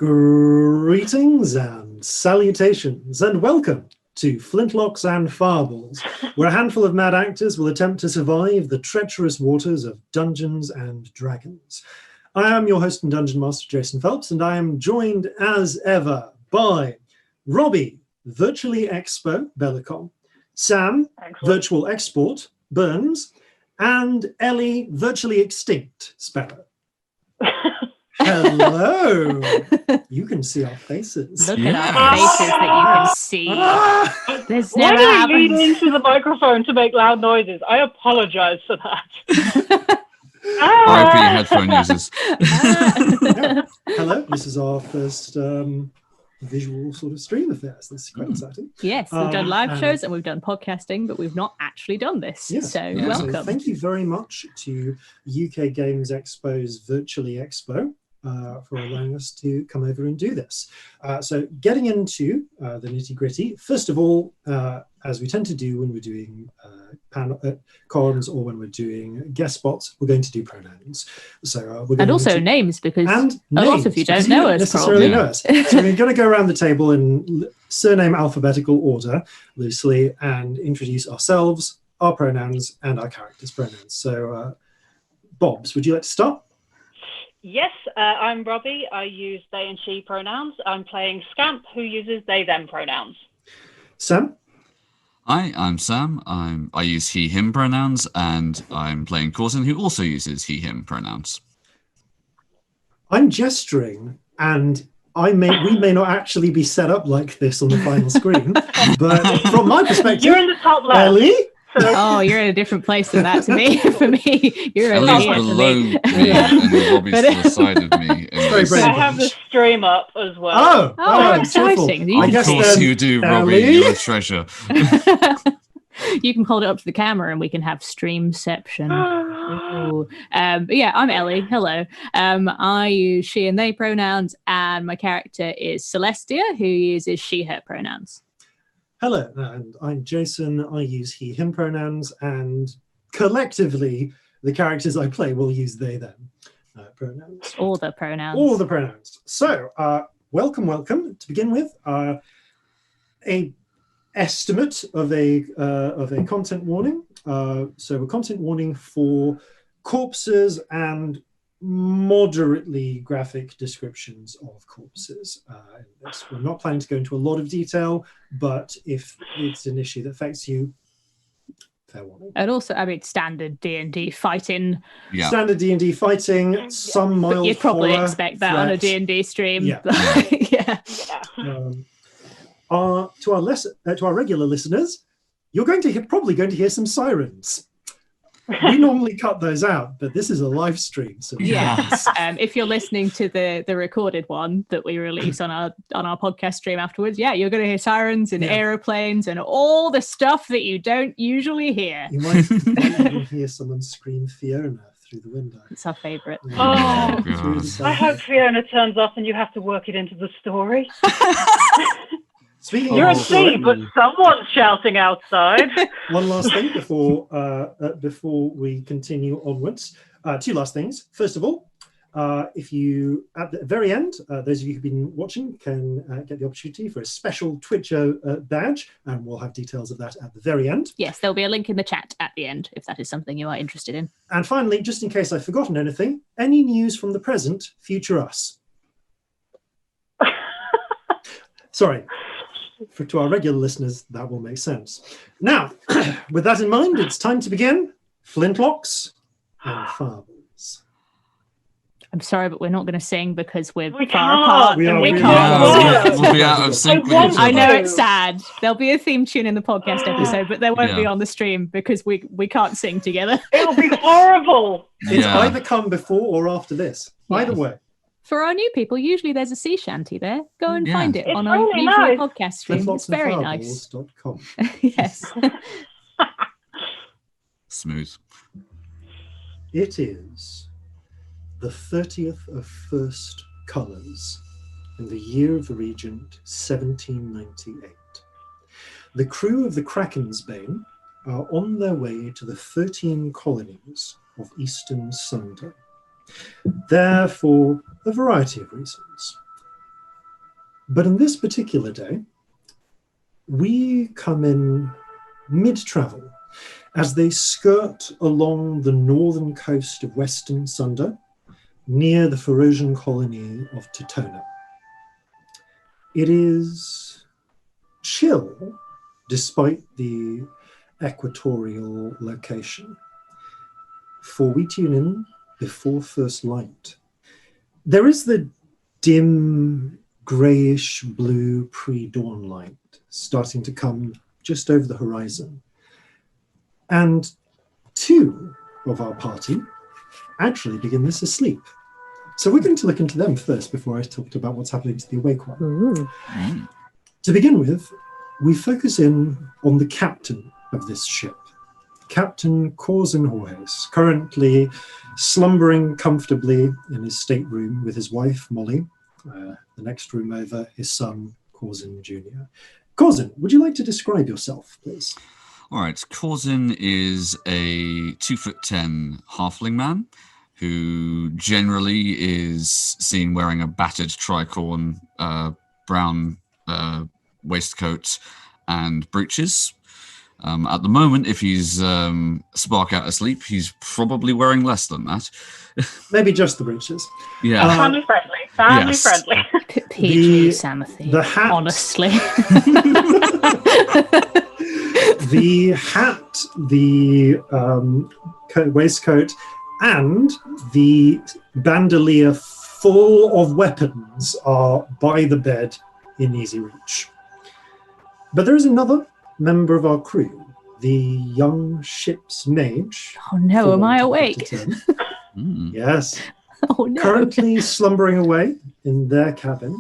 Greetings and salutations, and welcome to Flintlocks and Fireballs, where a handful of mad actors will attempt to survive the treacherous waters of Dungeons and Dragons. I am your host and Dungeon Master, Jason Phelps, and I am joined as ever by Robbie, Virtually Expo, Bellicom, Sam, Excellent. Virtual Export, Burns, and Ellie, Virtually Extinct, Sparrow. Hello! You can see our faces. Look at our faces that you can see. There's Why never do you happens. lean into the microphone to make loud noises? I apologise for that. RIP headphone users. Yeah. Hello, this is our first visual sort of stream affairs. This is quite exciting. Yes, we've done live and- shows and we've done podcasting, but we've not actually done this. Yes. So Yeah. welcome. So thank you very much to UK Games Expo's Virtually Expo for allowing us to come over and do this. So getting into the nitty gritty, first of all, as we tend to do when we're doing cons or when we're doing guest spots, we're going to do pronouns. So we're going And also to, names, because and a lot names, of you because don't know us, necessarily probably. know us. So we're going to go around the table in surname alphabetical order, loosely, and introduce ourselves, our pronouns, and our characters' pronouns. So, Bobs, would you like to start? Yes, I'm Robbie. I use they and she pronouns. I'm playing Scamp, who uses they them pronouns. Sam? Hi, I'm Sam. I use he, him pronouns, and I'm playing Corzin, who also uses he, him pronouns. I'm gesturing, and we may not actually be set up like this on the final screen, but from my perspective, You're in the top left. Ellie? So Oh, you're in a different place than that to me. For me, you're over Ellie's here to below me. me, and Robbie's But- to the side of me. in Very this. brave. I have the stream up as well. Oh, Oh, cheerful. exciting. You I Of guess course then, you do, Robbie. Ellie? You're a treasure. You can hold it up to the camera and we can have streamception. Ooh. But yeah, I'm Ellie. Hello. I use she and they pronouns, and my character is Celestia, who uses she, her pronouns. Hello, and I'm Jason. I use he, him pronouns, and collectively, the characters I play will use they, them pronouns. All the pronouns. All the pronouns. So, welcome. To begin with, a estimate of a content warning. So, a content warning for corpses and moderately graphic descriptions of corpses. We're not planning to go into a lot of detail, but if it's an issue that affects you, fair warning. And also, I mean, standard D&D fighting. Yeah. Standard D&D fighting, some mild But you'd probably horror, expect that on a threat. D&D stream. Yeah. Yeah. Yeah. To our regular listeners, you're probably going to hear some sirens. We normally cut those out, but this is a live stream, so Yes. If you're listening to the recorded one that we release on our podcast stream afterwards, yeah, you're going to hear sirens and Yeah. aeroplanes and all the stuff that you don't usually hear. you might even hear someone scream Fiona through the window. It's our favourite. Oh, It's really God. sad. I hope Fiona turns up and you have to work it into the story. Speaking You're of asleep, but someone's shouting outside. one last thing before we continue onwards. Two last things. First of all, if you, at the very end, those of you who've been watching can get the opportunity for a special Twitcher badge, and we'll have details of that at the very end. Yes, there'll be a link in the chat at the end if that is something you are interested in. And finally, just in case I've forgotten anything, any news from the present, future us? Sorry. To our regular listeners, that will make sense. Now, with that in mind, it's time to begin Flintlocks and Fireballs. I'm sorry, but we're not going to sing because we're We far can't. apart We and are we really can't. work. We'll be out of sync with I each want- I other. know No. it's sad. There'll be a theme tune in the podcast episode, but there won't be Yeah. on the stream because we can't sing together. It'll be horrible. It's Yeah. either come before or after this. Either Yes. way. For our new people, usually there's a sea shanty there. Go and Yeah. find it It's on our really usual nice. podcast stream. It's very nice. Flintlocks&Fireballs.com. Yes. Smooth. It is the 30th of First Colours in the year of the Regent 1798. The crew of the Kraken's Bane are on their way to the 13 colonies of Eastern Sundom. There for a variety of reasons. But in this particular day, we come in mid-travel as they skirt along the northern coast of Western Sunda, near the Ferosian colony of Totona. It is chill, despite the equatorial location, for we tune in before first light. There is the dim, greyish blue pre-dawn light starting to come just over the horizon. And two of our party actually begin this asleep. So we're going to look into them first before I talked about what's happening to the awake one. Ooh. To begin with, we focus in on the captain of this ship, Captain Corzin Jorges, currently slumbering comfortably in his stateroom with his wife, Molly. The next room over, his son, Corzin Jr. Corzin, would you like to describe yourself, please? All right, Corzin is a 2'10" halfling man who generally is seen wearing a battered tricorn, brown waistcoat and breeches. At the moment, if he's spark out asleep, he's probably wearing less than that. Maybe just the breeches. Yeah. Family friendly. Family Yes. friendly. PG Samothy. the hat. Honestly. The hat, the waistcoat, and the bandolier full of weapons are by the bed in easy reach. But there is another member of our crew, the young ship's mage. Oh no, am I Full awake? to 10. Mm. Yes. Oh no. Currently slumbering away in their cabin.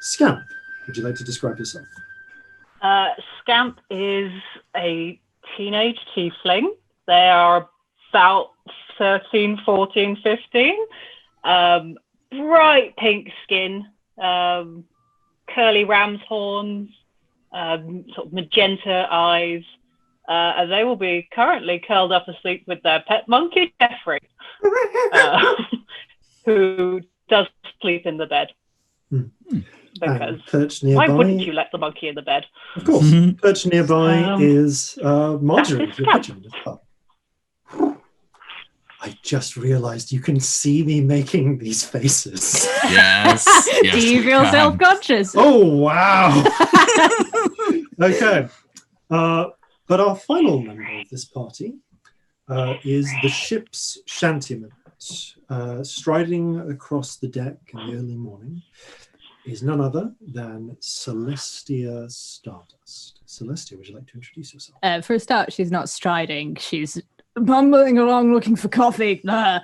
Scamp, would you like to describe yourself? Scamp is a teenage tiefling. They are about 13, 14, 15. Bright pink skin, curly ram's horns, sort of magenta eyes. And they will be currently curled up asleep with their pet monkey, Jeffrey, who does sleep in the bed. Because Perched why nearby. wouldn't you let the monkey in the bed? Of course. Perched nearby is Marjorie, that is your pigeon. as well. I just realised you can see me making these faces. Yes. Yes. Do you we feel can. self-conscious? Oh, wow. Okay. But our final member of this party is the ship's shantyman. Striding across the deck in the early morning is none other than Celestia Stardust. Celestia, would you like to introduce yourself? For a start, she's not striding. She's bumbling along looking for coffee. And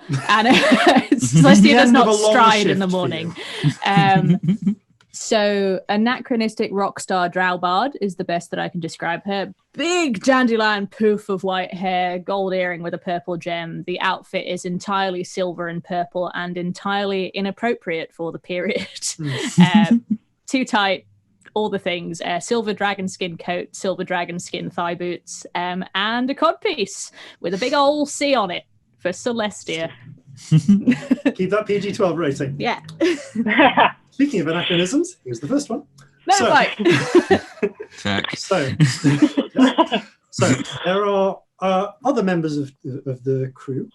Celestia does end of not a long stride in the shift for morning. So anachronistic rock star Drowbard is the best that I can describe her. Big dandelion poof of white hair, gold earring with a purple gem. The outfit is entirely silver and purple and entirely inappropriate for the period. Too tight, all the things. Silver dragon skin coat, silver dragon skin thigh boots, and a codpiece with a big old C on it for Celestia. Keep that PG-12 rating. Yeah. Speaking of anachronisms, here's the first one. No, So- right. Check. So there are other members of the crew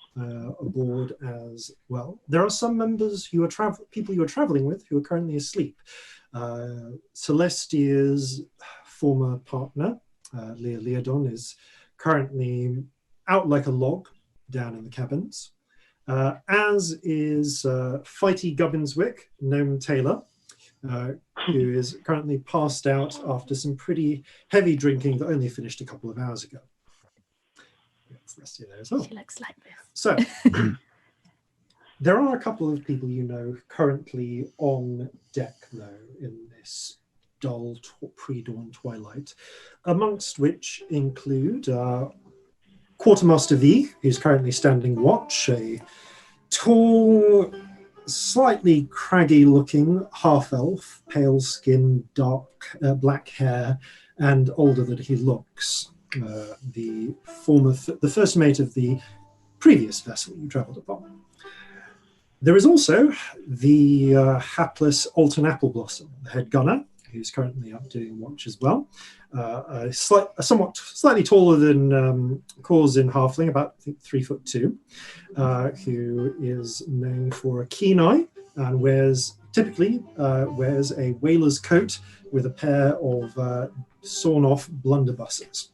aboard as well. There are some members who are people you are traveling with who are currently asleep. Celestia's former partner, Leah Leodon, is currently out like a log down in the cabins, as is Fighty Gubbinswick, Gnome Taylor, who is currently passed out after some pretty heavy drinking that only finished a couple of hours ago. Celestia there as well. She looks like this. So there are a couple of people you know currently on deck, though, in this dull pre-dawn twilight, amongst which include Quartermaster V, who's currently standing watch, a tall, slightly craggy-looking half-elf, pale skin, dark black hair, and older than he looks. The first mate of the previous vessel you travelled upon. There is also the hapless Alton Appleblossom, the head gunner, who's currently up doing watch as well. Somewhat slightly taller than Corzin Halfling, about I think 3'2", who is known for a keen eye and typically wears a whaler's coat with a pair of sawn-off blunderbusses.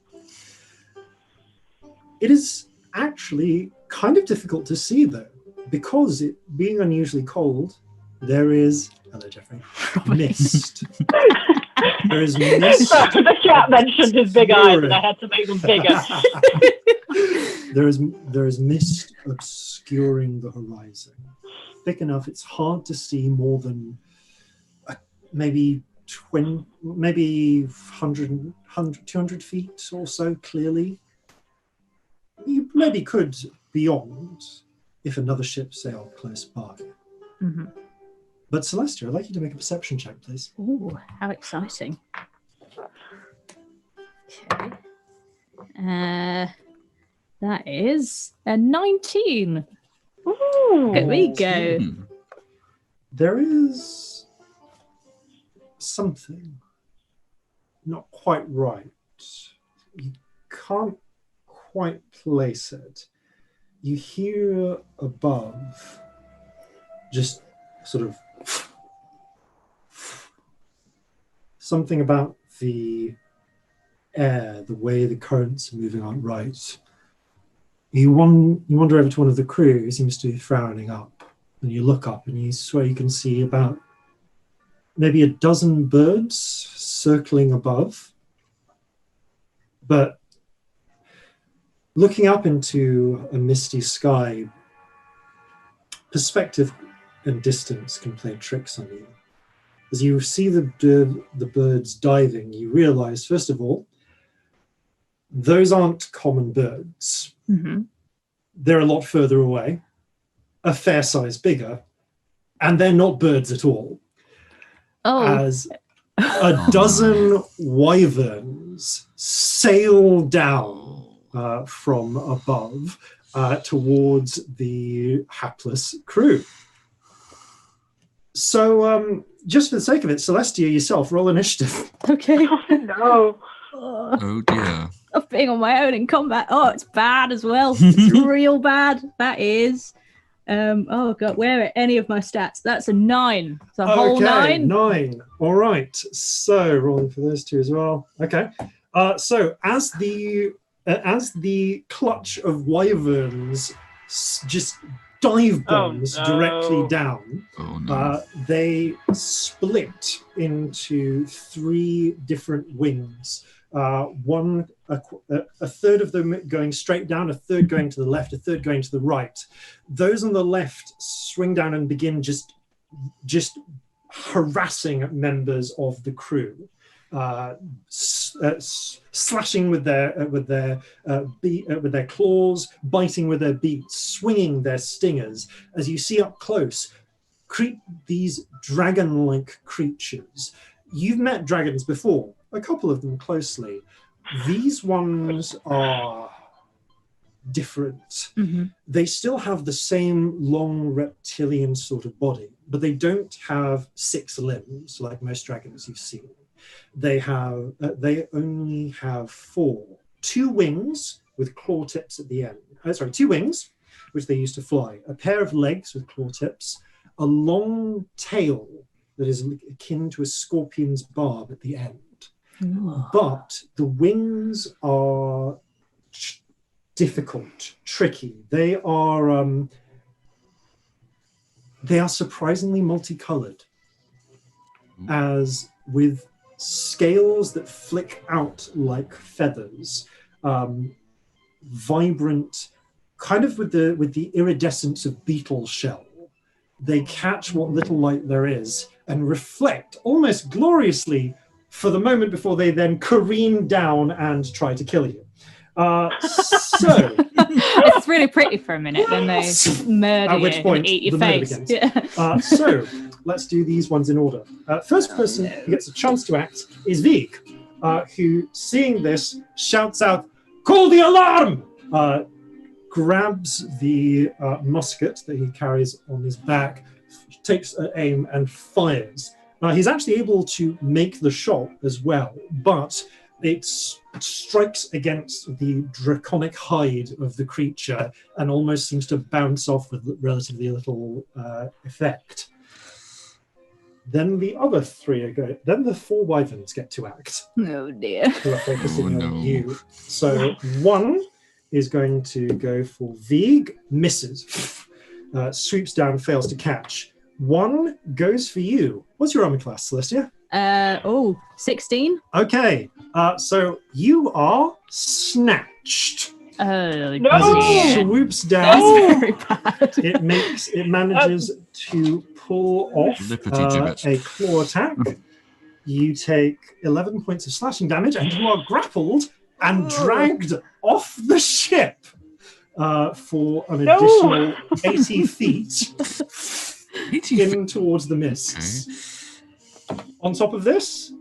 It is actually kind of difficult to see, though, because it being unusually cold, there is, hello Jeffrey, mist. There is mist. The chat mentioned his big eyes and I had to make them bigger. there is mist obscuring the horizon. Thick enough, it's hard to see more than maybe 100, 200 feet or so clearly. You maybe could beyond if another ship sailed close by. Mm-hmm. But Celestia, I'd like you to make a perception check, please. Ooh, how exciting. Okay. That is a 19. Ooh. There we go. There is something not quite right. You can't quite place it. You hear above just sort of something about the air, the way the currents are moving on right. You wander over to one of the crew who seems to be frowning up, and you look up and you swear you can see about maybe a dozen birds circling above. But looking up into a misty sky, perspective and distance can play tricks on you. As you see the birds diving, you realize, first of all, those aren't common birds. Mm-hmm. They're a lot further away, a fair size bigger, and they're not birds at all. Oh. As a dozen wyverns sail down from above towards the hapless crew. So, just for the sake of it, Celestia, yourself, roll initiative. Okay. Oh, no. Oh dear. Of being on my own in combat. Oh, it's bad as well. It's real bad. That is. Oh god, where are any of my stats? That's a 9. It's a whole 9. 9. All right. So rolling for those two as well. Okay. So as the clutch of wyverns just dive bombs directly down, they split into 3 different wings. One, a third of them going straight down, a third going to the left, a third going to the right. Those on the left swing down and begin just harassing members of the crew, slashing with their claws, biting with their beaks, swinging their stingers. As you see up close, these dragon-like creatures. You've met dragons before. A couple of them closely. These ones are different. Mm-hmm. They still have the same long reptilian sort of body, but they don't have 6 limbs like most dragons you've seen. They only have 4. 2 wings with claw tips at the end. 2 wings, which they use to fly. A pair of legs with claw tips. A long tail that is akin to a scorpion's barb at the end. Ooh. But the wings are difficult, tricky. They are surprisingly multicolored, as with scales that flick out like feathers, vibrant, kind of with the iridescence of beetle shell. They catch what little light there is and reflect almost gloriously for the moment before they then careen down and try to kill you. So it's really pretty for a minute, then they murder you and eat your face. Yeah. So let's do these ones in order. First person who gets a chance to act is Vig, who, seeing this, shouts out, "Call the alarm!" grabs the musket that he carries on his back, takes aim and fires. Now he's actually able to make the shot as well, but it strikes against the draconic hide of the creature and almost seems to bounce off with relatively little effect. Then the other three are going. Then the 4 wyverns get to act. Oh dear. Who are focusing on you. So one is going to go for Vig, misses, swoops down, fails to catch. One goes for you. What's your armor class, Celestia? 16. Okay, so you are snatched. Oh No! As it dear. swoops down, That's very bad. it manages to pull off Lippity-gibbet. a claw attack. You take 11 points of slashing damage, and you are grappled and dragged off the ship for an additional 80 feet 80 in towards the mists. On top of this,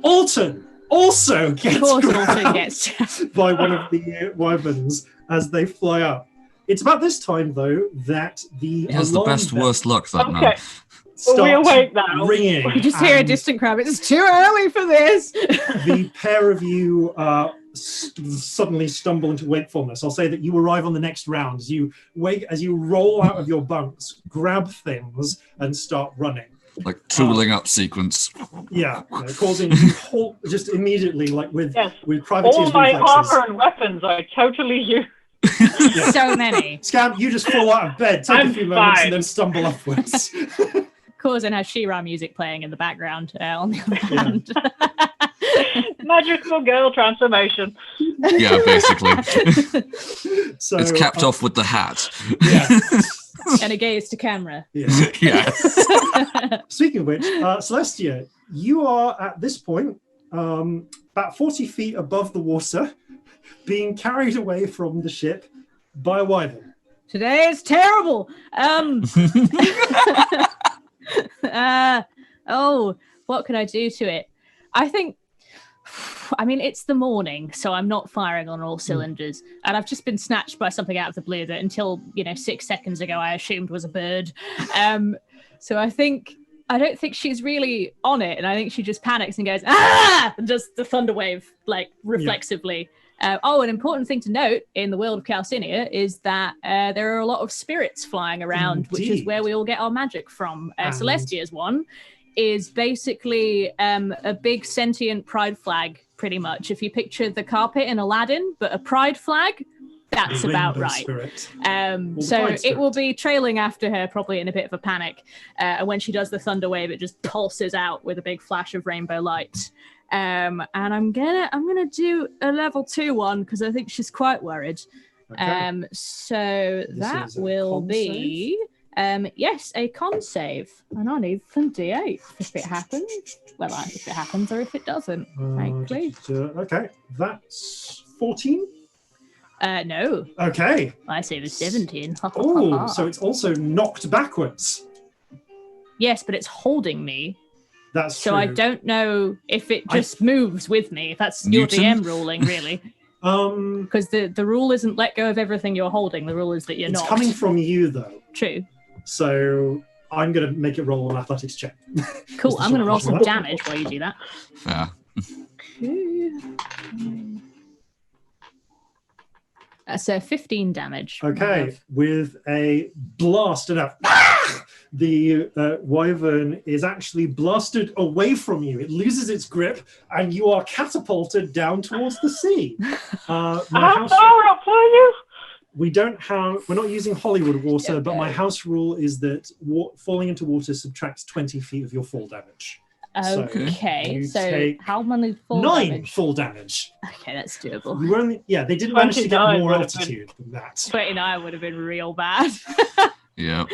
Alton also gets Of course, grabbed also gets. by one of the wyverns as they fly up. It's about this time, though, that the He has the alarm best bell worst luck, that man. Okay. starts we awake now. ringing. You just hear a and distant crowd. It's too early for this. the pair of you suddenly stumble into wakefulness. I'll say that you arrive on the next round as you roll out of your bunks, grab things, and start running. Like tooling up sequence. Yeah, causing you halt just immediately, like with Yes. privateer's All my reflexes. armor and weapons I totally use. Yeah. So many. Scam, you just fall out of bed, take a I'm few moments, fine. and then stumble upwards. Corzin has She-Ra music playing in the background on the other Yeah. hand. Magical girl transformation. Yeah, basically. So It's capped off with the hat. Yeah. And a gaze to camera. Yeah. Yes. Speaking of which, Celestia, you are at this point about 40 feet above the water, being carried away from the ship by a wyvern. Today is terrible. What can I do to it? I mean, it's the morning, so I'm not firing on all cylinders. And I've just been snatched by something out of the blue that until, 6 seconds ago, I assumed was a bird. So I don't think she's really on it. And I think she just panics and goes, ah, and does the thunder wave, like, reflexively. An important thing to note in the world of Calcinia is that there are a lot of spirits flying around, which is Indeed. where we all get our magic from. And- Celestia's one is basically a big sentient pride flag, pretty much. If you picture the carpet in Aladdin, but a pride flag, that's about Rainbow right. Spirit. So pride it will spirit. be trailing after her, probably in a bit of a panic. And when she does the thunder wave, it just pulses out with a big flash of rainbow light. And I'm gonna do a level 2 one because I think she's quite worried. Okay. So This that is a will con be yes, a con save, and I need some D8 if it happens. Well, if it happens or if it doesn't, frankly. Okay, that's 14. No, Okay. I save a 17. Oh, so it's also knocked backwards. Yes, but it's holding me. That's So true. I don't know if it just moves with me. If that's your Newton? DM ruling, really. Because the rule isn't let go of everything you're holding. The rule is that you're it's not. coming from you though, True. so I'm going to make it roll an athletics check. Cool. Just I'm going to roll to some that. damage while you do that. Fair. So 15 damage. Okay, with a blast and a the wyvern is actually blasted away from you. It loses its grip, and you are catapulted down towards the sea. My house, Power up for you. we're not using Hollywood water, but my house rule is that falling into water subtracts 20 feet of your fall damage. So Okay. you So take how many full 9 damage? full damage. Okay, that's doable. You were only, they didn't manage to get 29 more would have been- altitude than that. 29 would have been real bad. Yeah.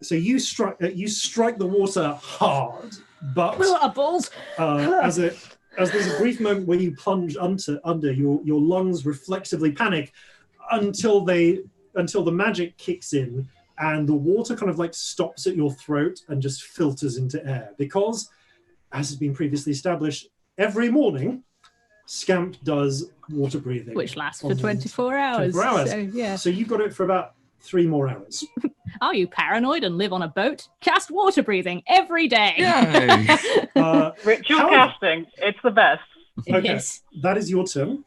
You strike the water hard, but Balls. as there's a brief moment where you plunge under your lungs reflexively panic until the magic kicks in and the water kind of like stops at your throat and just filters into air, because as has been previously established, every morning Scamp does water breathing. Which lasts for on the- 24 hours. 24 hours. So, yeah. So you've got it for about 3 more hours. Are you paranoid and live on a boat? Cast water breathing every day. Yay! Ritual How- casting. It's the best. It Okay. is. That is your turn.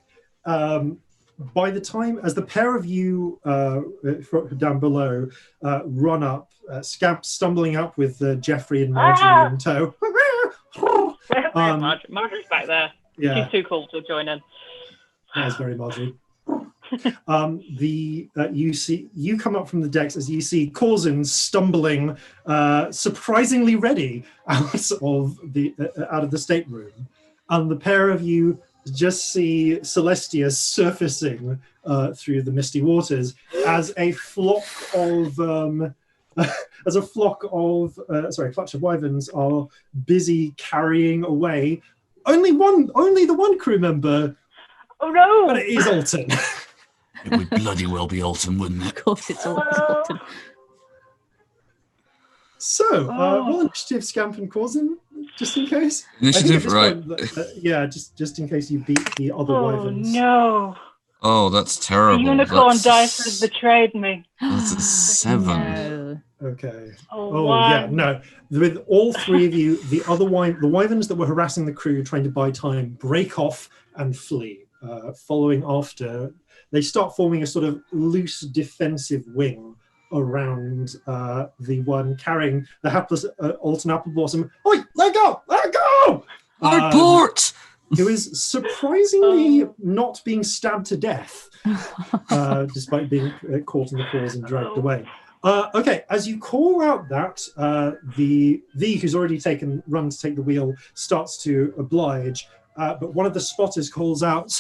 By the time, as the pair of you down below run up, Scamp stumbling up with Jeffrey and Marjorie in tow. Marjorie's back there. Yeah, She's too cool to join in. that is very Marjorie. You come up from the decks as you see Corzin stumbling, surprisingly ready out of the stateroom, and the pair of you just see Celestia surfacing through the misty waters as a flock of clutch of wyverns are busy carrying away only the one crew member. Oh no! But it is Alton. It would bloody well be Alton, wouldn't Of it? course, it's always Alton. So, roll initiative, Scamp and Corzin, just in case. Initiative, right? Just in case you beat the other wyverns. No! Oh, that's The terrible. unicorn dice has betrayed me. That's a 7. No. Okay. Oh, Yeah, no. With all 3 of you, the wyverns that were harassing the crew trying to buy time break off and flee. Following after, they start forming a sort of loose defensive wing around the one carrying the hapless Alton Appleblossom. Oi, let go! Let go! Hard port! Who is surprisingly not being stabbed to death, despite being caught in the claws and dragged away. Okay, as you call out that, the who's already run to take the wheel starts to oblige, but one of the spotters calls out,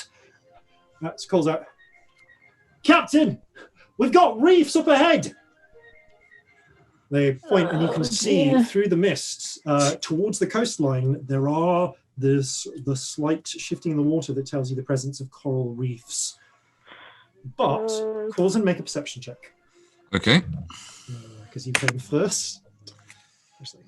Captain, we've got reefs up ahead. They point, and you can see through the mists towards the coastline. There are the slight shifting in the water that tells you the presence of coral reefs. But calls and make a perception check. Okay. Because you came first.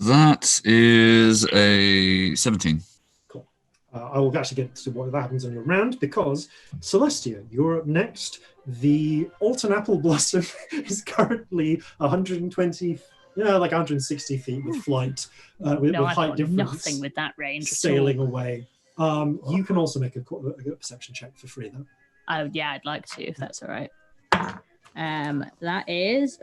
That is a 17. Cool. I will actually get to what happens on your round because Celestia, you're up next. The Alton Appleblossom is currently 120, like 160 feet with flight, with height difference. Nothing with that range. Sailing away. You can also make a perception check for free, though. Oh yeah, I'd like to, if that's all right. That is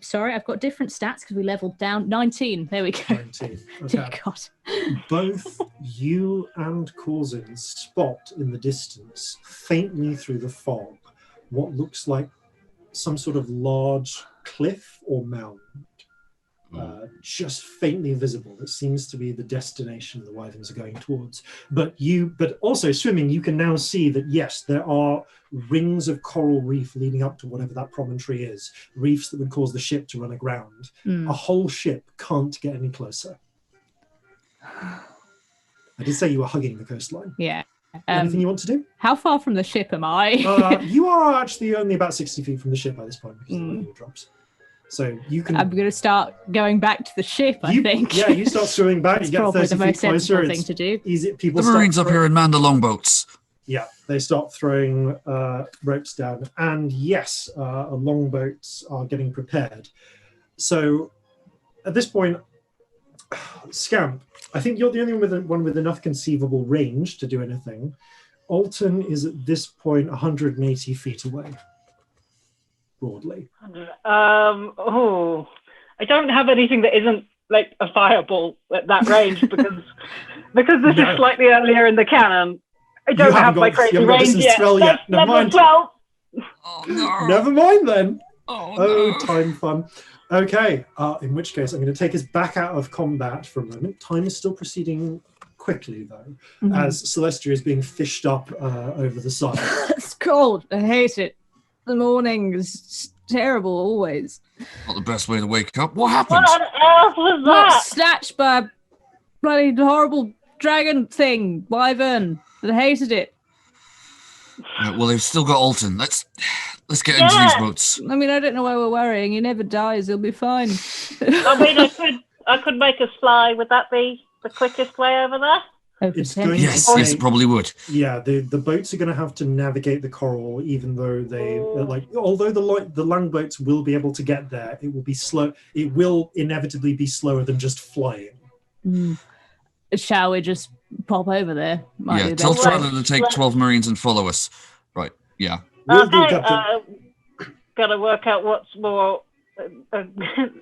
sorry, I've got different stats because we leveled down. 19. There we go. 19. Dear Okay. God. Both you and Corzin spot in the distance, faintly through the fog, what looks like some sort of large cliff or mound. Just faintly visible. It seems to be the destination the wyverns are going towards. But also swimming, you can now see that yes, there are rings of coral reef leading up to whatever that promontory is. Reefs that would cause the ship to run aground. A whole ship can't get any closer. I did say you were hugging the coastline. Yeah. Anything you want to do? How far from the ship am I? You are actually only about 60 feet from the ship by this point because of the wheel drops. So you can. I'm going to start going back to the ship, I think. Yeah, you start swimming back. It's You get probably 30 the feet most closer. sensible It's thing to do. easy. People The start Marines up here and man the longboats. Yeah, they start throwing ropes down, and yes, longboats are getting prepared. So at this point, Scamp, I think you're the only one with enough conceivable range to do anything. Alton is at this point 180 feet away, broadly. I don't have anything that isn't like a fireball at that range because this is slightly earlier in the canon. I don't have my crazy range yet. Never mind. 12. Oh, no. Never mind then. Oh, Oh, no. time fun. Okay, in which case I'm going to take us back out of combat for a moment. Time is still proceeding quickly, though, as Celestia is being fished up over the side. It's cold. I hate it. The morning is terrible always. Not the best way to wake up. What happened? What on earth was Got that? snatched by a bloody horrible dragon thing, wyvern. I hated it. Right, well, they've still got Alton. Let's get into these boats. I mean, I don't know why we're worrying. He never dies. He'll be fine. I mean, I could make us fly. Would that be the quickest way over there? It's going to Yes, take- yes, it probably would. Yeah, the boats are going to have to navigate the coral, even though although the land boats will be able to get there, it will be slow. It will inevitably be slower than just flying. Shall we just pop over there? Might be the Tell best Tyler way. to take 12 Marines and follow us. Right, yeah. Will do, Okay, Captain. gotta work out what's more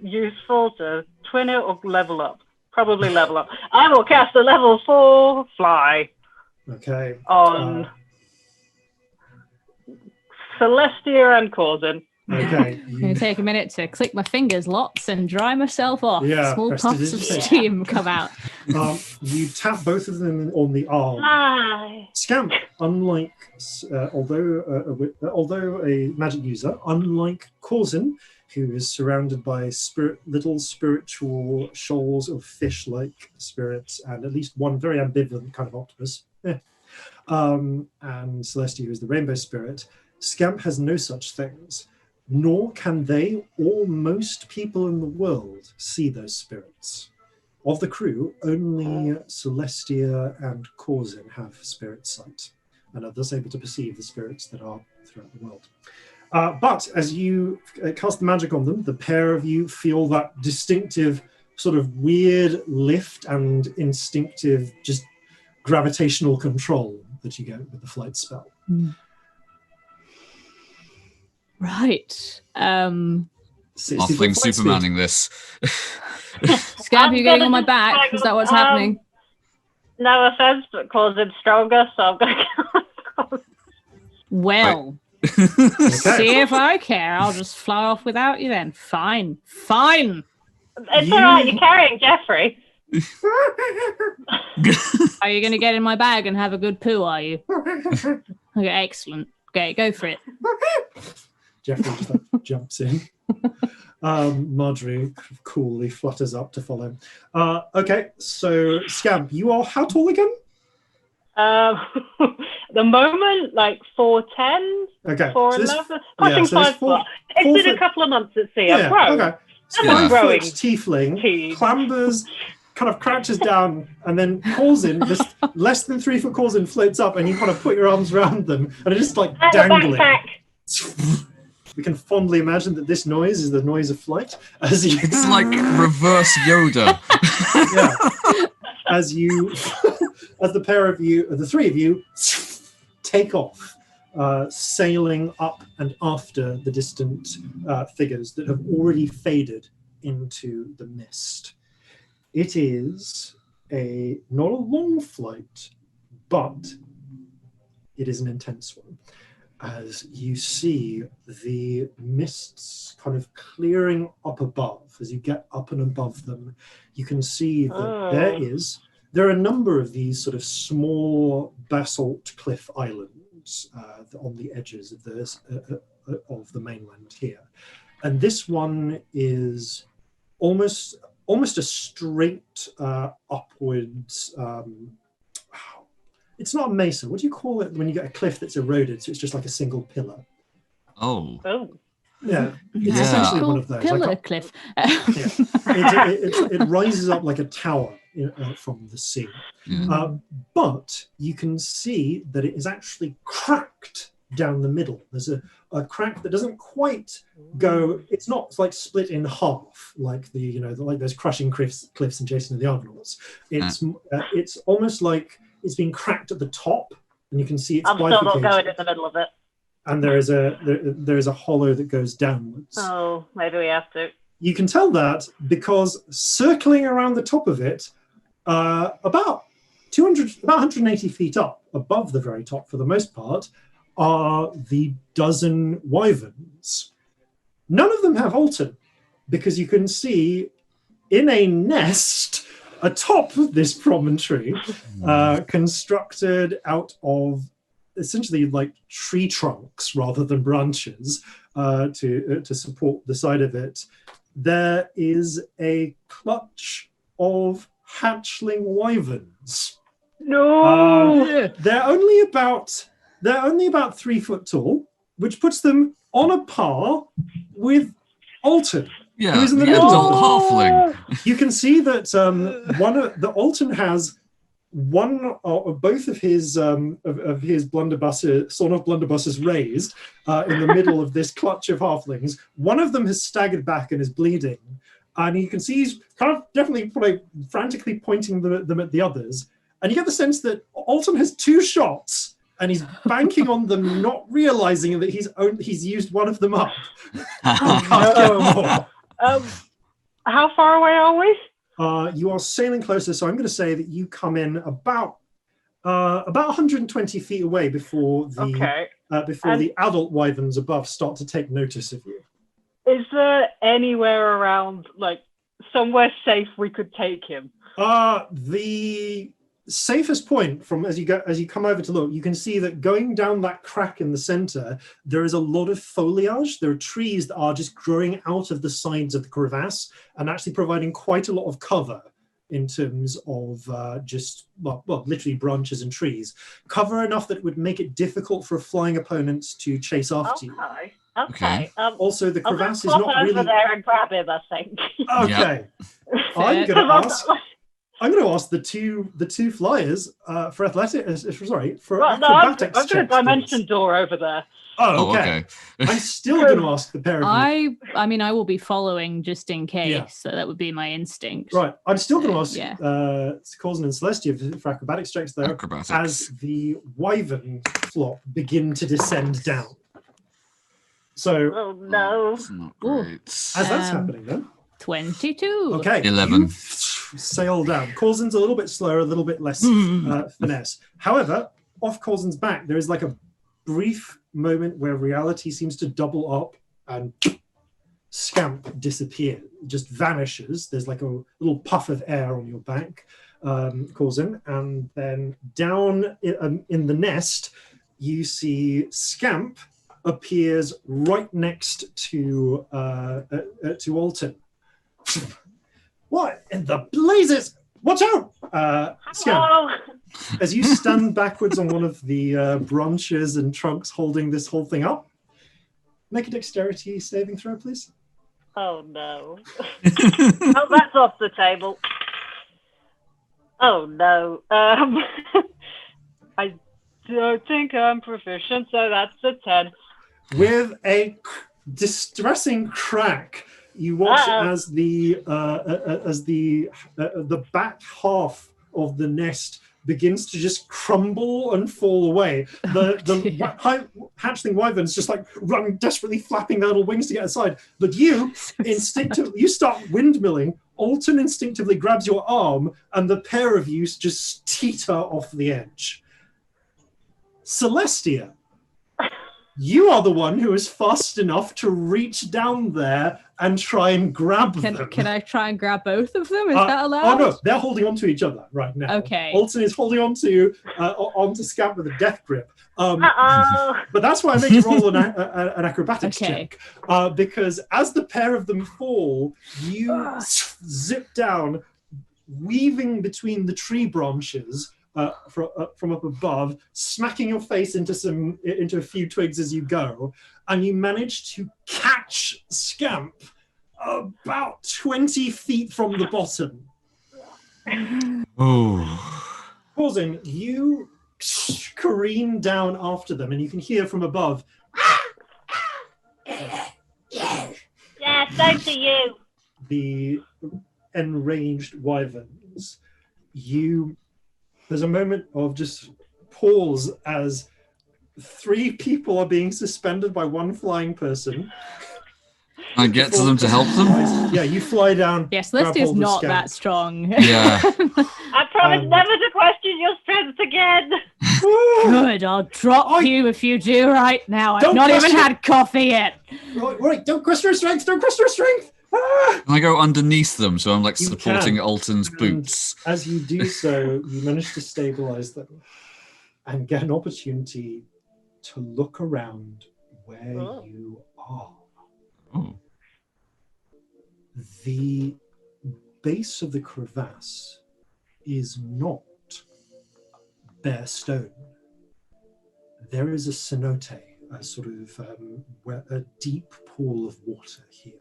useful to twin it or level up. Probably level up. I will cast a level 4 fly Okay. on Celestia and Corzin. Okay. I'm going to take a minute to click my fingers lots and dry myself off. Yeah, Small press puffs of prestidigitation. steam come out. You tap both of them on the arm. Fly. Scamp, unlike although a magic user, unlike Corzin, who is surrounded by little spiritual shoals of fish-like spirits and at least one very ambivalent kind of octopus, and Celestia, who is the rainbow spirit, Scamp has no such things, nor can they or most people in the world see those spirits. Of the crew, only Celestia and Corzin have spirit sight and are thus able to perceive the spirits that are throughout the world. But as you cast the magic on them, the pair of you feel that distinctive sort of weird lift and instinctive just gravitational control that you get with the flight spell. Right. Halfling 60-foot flight Supermaning this. Scamp, you getting gonna on my just back? tag Is that what's them. happening? No offense, but Corzin's stronger, so I'm going to Well, Okay. see if I care. I'll just fly off without you then. Fine. It's all right, you're carrying Jeffrey. Are you going to get in my bag and have a good poo, are you? Okay, excellent. Okay, go for it. Jeffrey just jumps in. Marjorie coolly flutters up to follow. Okay, so Scamp, you are how tall again? The moment, like 4'10", Okay, 4'11", pushing 5 foot. It's been a couple of months at sea. I've grown. Okay. So Yeah. 5 Growing. foot tiefling Teen. clambers, kind of crouches down, and then Corzin, this less than 3 foot Corzin floats up, and you kind of put your arms around them, and it's just like And a dangling. backpack. We can fondly imagine that this noise is the noise of flight as you It's like reverse Yoda. as the pair of you, the three of you, take off, sailing up and after the distant figures that have already faded into the mist. It is not a long flight, but it is an intense one. As you see the mists kind of clearing up above, as you get up and above them, you can see that there are a number of these sort of small basalt cliff islands on the edges of the mainland here, and this one is almost a straight upwards. It's not a mesa. What do you call it when you get a cliff that's eroded? So it's just like a single pillar. Oh. Yeah, it's Yeah. essentially one of those. Pillar Like cliff. it rises up like a tower from the sea. Yeah. But you can see that it is actually cracked down the middle. There's a crack that doesn't quite go. It's not like split in half like like those crushing cliffs in Jason and the Argonauts. It's almost like it's been cracked at the top, and you can see it's I'm still not bifurcated. going in the middle of it. And there is a hollow that goes downwards. Oh, maybe we have to. You can tell that because circling around the top of it, about 180 feet up above the very top, for the most part, are the dozen wyverns. None of them have Alton, because you can see in a nest atop this promontory, constructed out of essentially like tree trunks rather than branches to support the side of it, there is a clutch of hatchling wyverns. No. They're only about 3 foot tall, which puts them on a par with Alton. Yeah, Who's in the the middle? adult halfling. You can see that the Alton has both of his blunderbusses, sort of blunderbusses raised in the middle of this clutch of halflings. One of them has staggered back and is bleeding, and you can see he's kind of definitely probably frantically pointing them at the others. And you get the sense that Alton has 2 shots, and he's banking on them not realizing that he's used one of them up. How far away are we? You are sailing closer, so I'm going to say that you come in about 120 feet away before the adult wyverns above start to take notice of you. Is there anywhere around, like somewhere safe we could take him? The safest point from as you come over to look, you can see that going down that crack in the center, there is a lot of foliage. There are trees that are just growing out of the sides of the crevasse and actually providing quite a lot of cover in terms of literally branches and trees. Cover enough that it would make it difficult for flying opponents to chase after you. Okay. Also, the crevasse is not not really. Over there and grab him, I think. Okay. I'm going to ask the two flyers for acrobatics I'm going to dimension door over there. Oh, okay. I'm still going to ask the pair of you. I mean, I will be following just in case, so that would be my instinct. Right. I'm still going to ask Corzin and Celestia for acrobatics checks though, as the wyvern flock begin to descend down. So. Oh no! That's not great. As that's happening, then. 22. Okay. 11. Sail down. Corzin's a little bit slower, a little bit less finesse. However, off Corzin's back, there is like a brief moment where reality seems to double up and Scamp disappears, just vanishes. There's like a little puff of air on your back, Corzin, and then down in the nest, you see Scamp appears right next to Alton. What in the blazes? Watch out! Scamp. As you stand backwards on one of the branches and trunks holding this whole thing up, make a dexterity saving throw, please. Oh no. Oh, that's off the table. Oh no. I don't think I'm proficient, so that's a 10. With a distressing crack, you watch as the back half of the nest begins to just crumble and fall away. The hatchling wyverns just like run desperately, flapping their little wings to get aside. But you instinctively, you start windmilling. Alton instinctively grabs your arm, and the pair of you just teeter off the edge. Celestia, you are the one who is fast enough to reach down there and try and grab them. Can I try and grab both of them? Is that allowed? Oh no, they're holding on to each other right now. Okay. Alton is holding onto Scamp with a death grip. But that's why I make you roll an acrobatics check. Because as the pair of them fall, you zip down, weaving between the tree branches from up above, smacking your face into a few twigs as you go, and you manage to catch Scamp about 20 feet from the bottom. Pausing, you careen down after them, and you can hear from above. Yeah, same to you. The enraged wyverns. There's a moment of just pause as 3 people are being suspended by one flying person. I get to them to help them? Yeah, you fly down. Yes, Celestia's not that strong. Yeah. I promise never to question your strength again. Good, I'll drop you if you do right now. I've not even had coffee yet. Right, don't question her strength, don't question her strength. Can I go underneath them so I'm like supporting Alton's boots? As you do so, you manage to stabilize them and get an opportunity to look around where you are. Oh. The base of the crevasse is not bare stone. There is a cenote, a sort of a deep pool of water here.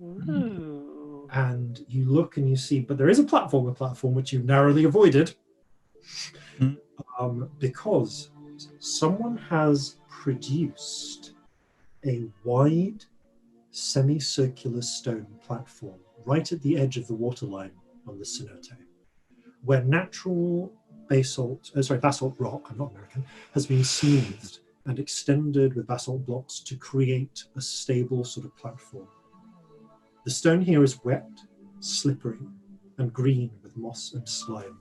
Ooh. And you look and you see, but there is a platform which you narrowly avoided. Because someone has produced a wide semicircular stone platform right at the edge of the waterline on the cenote, where natural basalt rock, I'm not American, has been smoothed and extended with basalt blocks to create a stable sort of platform. The stone here is wet, slippery, and green with moss and slime,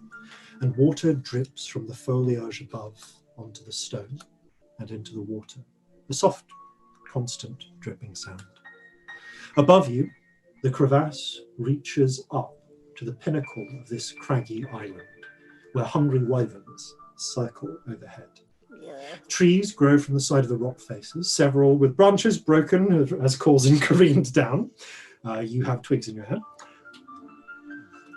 and water drips from the foliage above onto the stone and into the water, a soft, constant dripping sound. Above you, the crevasse reaches up to the pinnacle of this craggy island, where hungry wyverns circle overhead. Yeah. Trees grow from the side of the rock faces, several with branches broken as Corzin careened down. You have twigs in your hand.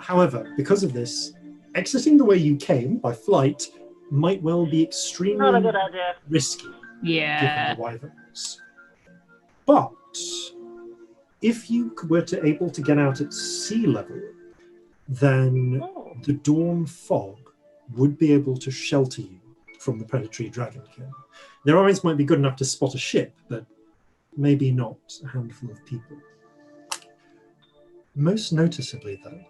However, because of this, exiting the way you came by flight might well be extremely Not a good idea. risky, Yeah. given the wyverns. But if you were able to get out at sea level, then the dawn fog would be able to shelter you from the predatory dragonkin. Their eyes might be good enough to spot a ship, but maybe not a handful of people. Most noticeably, though,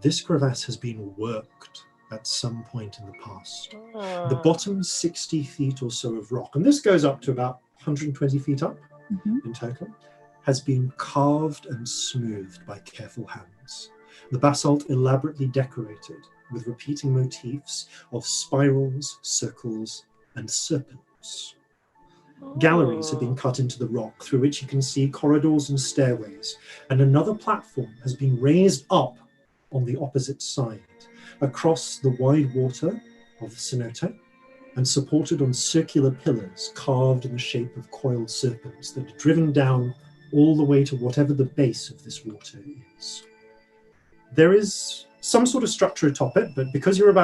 this crevasse has been worked at some point in the past. The bottom 60 feet or so of rock, and this goes up to about 120 feet up in total, has been carved and smoothed by careful hands. The basalt elaborately decorated with repeating motifs of spirals, circles, and serpents. Galleries have been cut into the rock through which you can see corridors and stairways, and another platform has been raised up on the opposite side, across the wide water of the cenote, and supported on circular pillars carved in the shape of coiled serpents that are driven down all the way to whatever the base of this water is. There is some sort of structure atop it, but because you're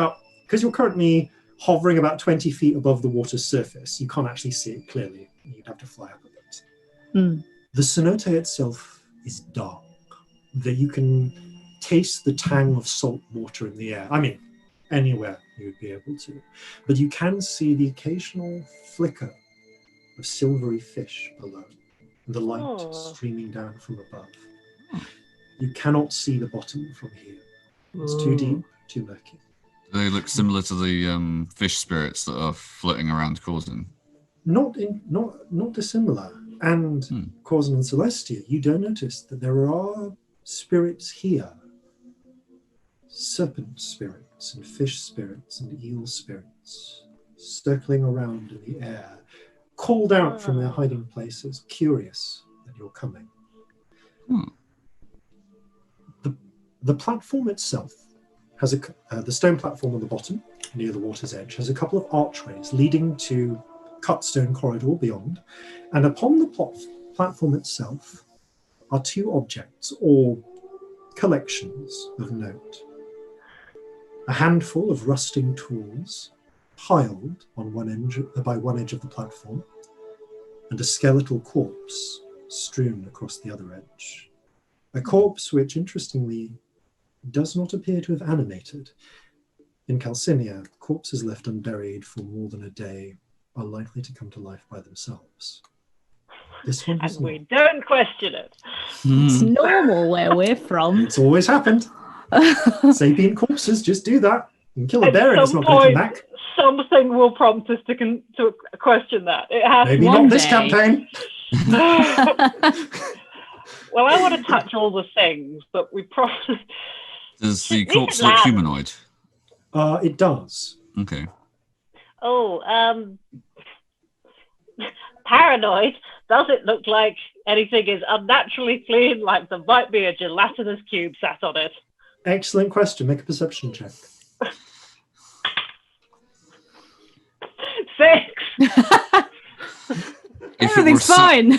currently hovering about 20 feet above the water's surface, you can't actually see it clearly. You'd have to fly up a bit. The cenote itself is dark, that you can taste the tang of salt water in the air. I mean, anywhere you would be able to. But you can see the occasional flicker of silvery fish below, and the light streaming down from above. You cannot see the bottom from here. It's too deep, too murky. Do they look similar to the fish spirits that are floating around Corzin? Not dissimilar. And Corzin and Celestia, you don't notice that there are spirits here. Serpent spirits and fish spirits and eel spirits circling around in the air, called out from their hiding places, curious that you're coming. The platform itself has the stone platform on the bottom, near the water's edge, has a couple of archways leading to cut stone corridor beyond, and upon the platform itself are two objects, or collections of note. A handful of rusting tools piled on by one edge of the platform, and a skeletal corpse strewn across the other edge. A corpse which, interestingly, does not appear to have animated. In Calcinia, corpses left unburied for more than a day are likely to come to life by themselves. This one and we don't question it. It's normal where we're from. It's always happened. Sapient corpses just do that. You can kill a bear and it's not going to come back. Something will prompt us to question that. It has Maybe not this campaign. Well, I want to touch all the things, but we probably... Does the corpse look humanoid? It does. Okay. Paranoid. Does it look like anything is unnaturally clean, like there might be a gelatinous cube sat on it? Excellent question. Make a perception check. 6. Everything's fine.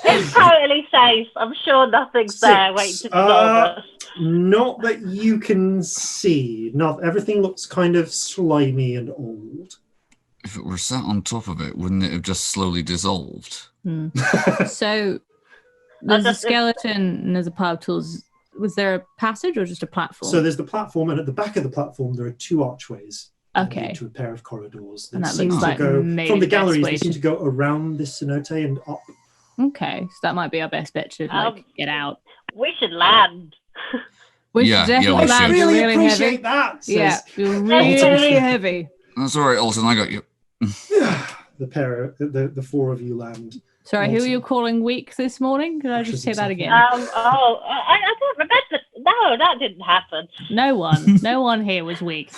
It's totally safe. I'm sure nothing's 6. there waiting to dissolve us. Not that you can see. Everything looks kind of slimy and old. If it were sat on top of it, wouldn't it have just slowly dissolved? So there's a skeleton and there's a pile of tools Was there a passage or just a platform? So there's the platform, and at the back of the platform there are two archways. Okay. To a pair of corridors. And that seem looks to like go maybe from the the best galleries. way They seem to- to go around this cenote and up. Okay, so that might be our best bet to get out. We should land. We Yeah, should definitely we I land. should. really Really appreciate heavy. that. Yeah, Says you're really heavy. That's all right, Alton. I got you. the four of you land. Sorry, who are Awesome. you calling weak this morning? Could I just say that again? I don't remember. No, that didn't happen. No one here was weak.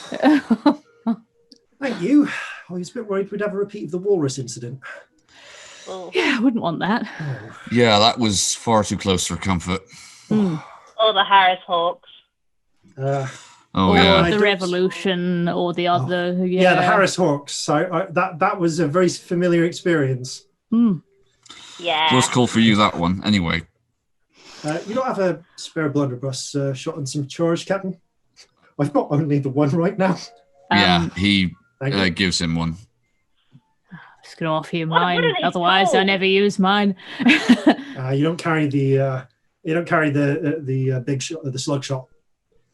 Thank you. I was a bit worried we'd have a repeat of the walrus incident. Oh, Yeah, I wouldn't want that. Oh. Yeah, that was far too close for comfort. Mm. or the Harris Hawks. Oh Or yeah. I the don't- Revolution, or the other. Yeah, the Harris Hawks. So that was a very familiar experience. Mm. Yeah. Close call for you, that one. Anyway. You don't have a spare blunderbuss shot and some charge, Captain? I've got only the one right now. Yeah, he Thank you. gives him one. I'm just gonna offer you What mine. are these Otherwise, I called? never use mine. You don't carry the big shot, the slug shot.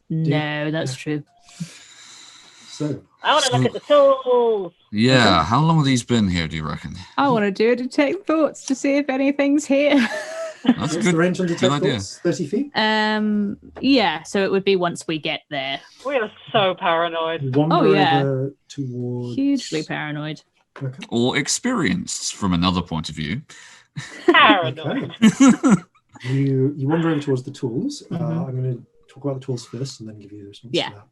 No, that's true. So I want to look at the tools. Yeah, how long have these been here, do you reckon? I want to do a detect thoughts to see if anything's here. That's what's good. the range on good detect idea. thoughts? 30 feet. Yeah, so it would be once we get there. We are so paranoid. You wander Oh, yeah. over towards... Hugely paranoid. Okay. Or experienced from another point of view. Paranoid. Okay. You wander over towards the tools. Mhm. I'm going to talk about the tools first and then give you the response Yeah. to that.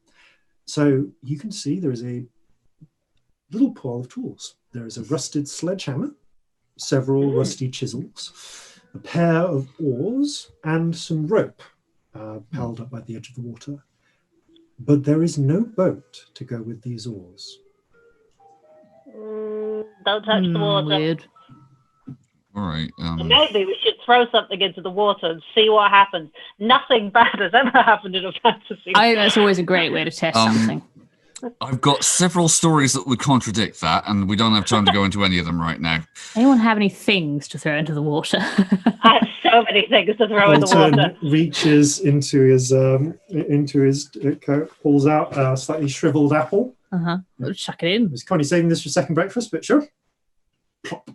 So you can see there is a little pile of tools. There is a rusted sledgehammer, several rusty chisels, a pair of oars, and some rope piled up by the edge of the water. But there is no boat to go with these oars. Don't touch the water. Weird. All right. Maybe we should throw something into the water and see what happens. Nothing bad has ever happened in a fantasy. I think that's always a great way to test something. I've got several stories that would contradict that, and we don't have time to go into any of them right now. Anyone have any things to throw into the water? I have so many things to throw in the Alton water. reaches into his coat, pulls out a slightly shriveled apple. We'll chuck it in. I was kind of saving this for second breakfast, but sure. Plop. You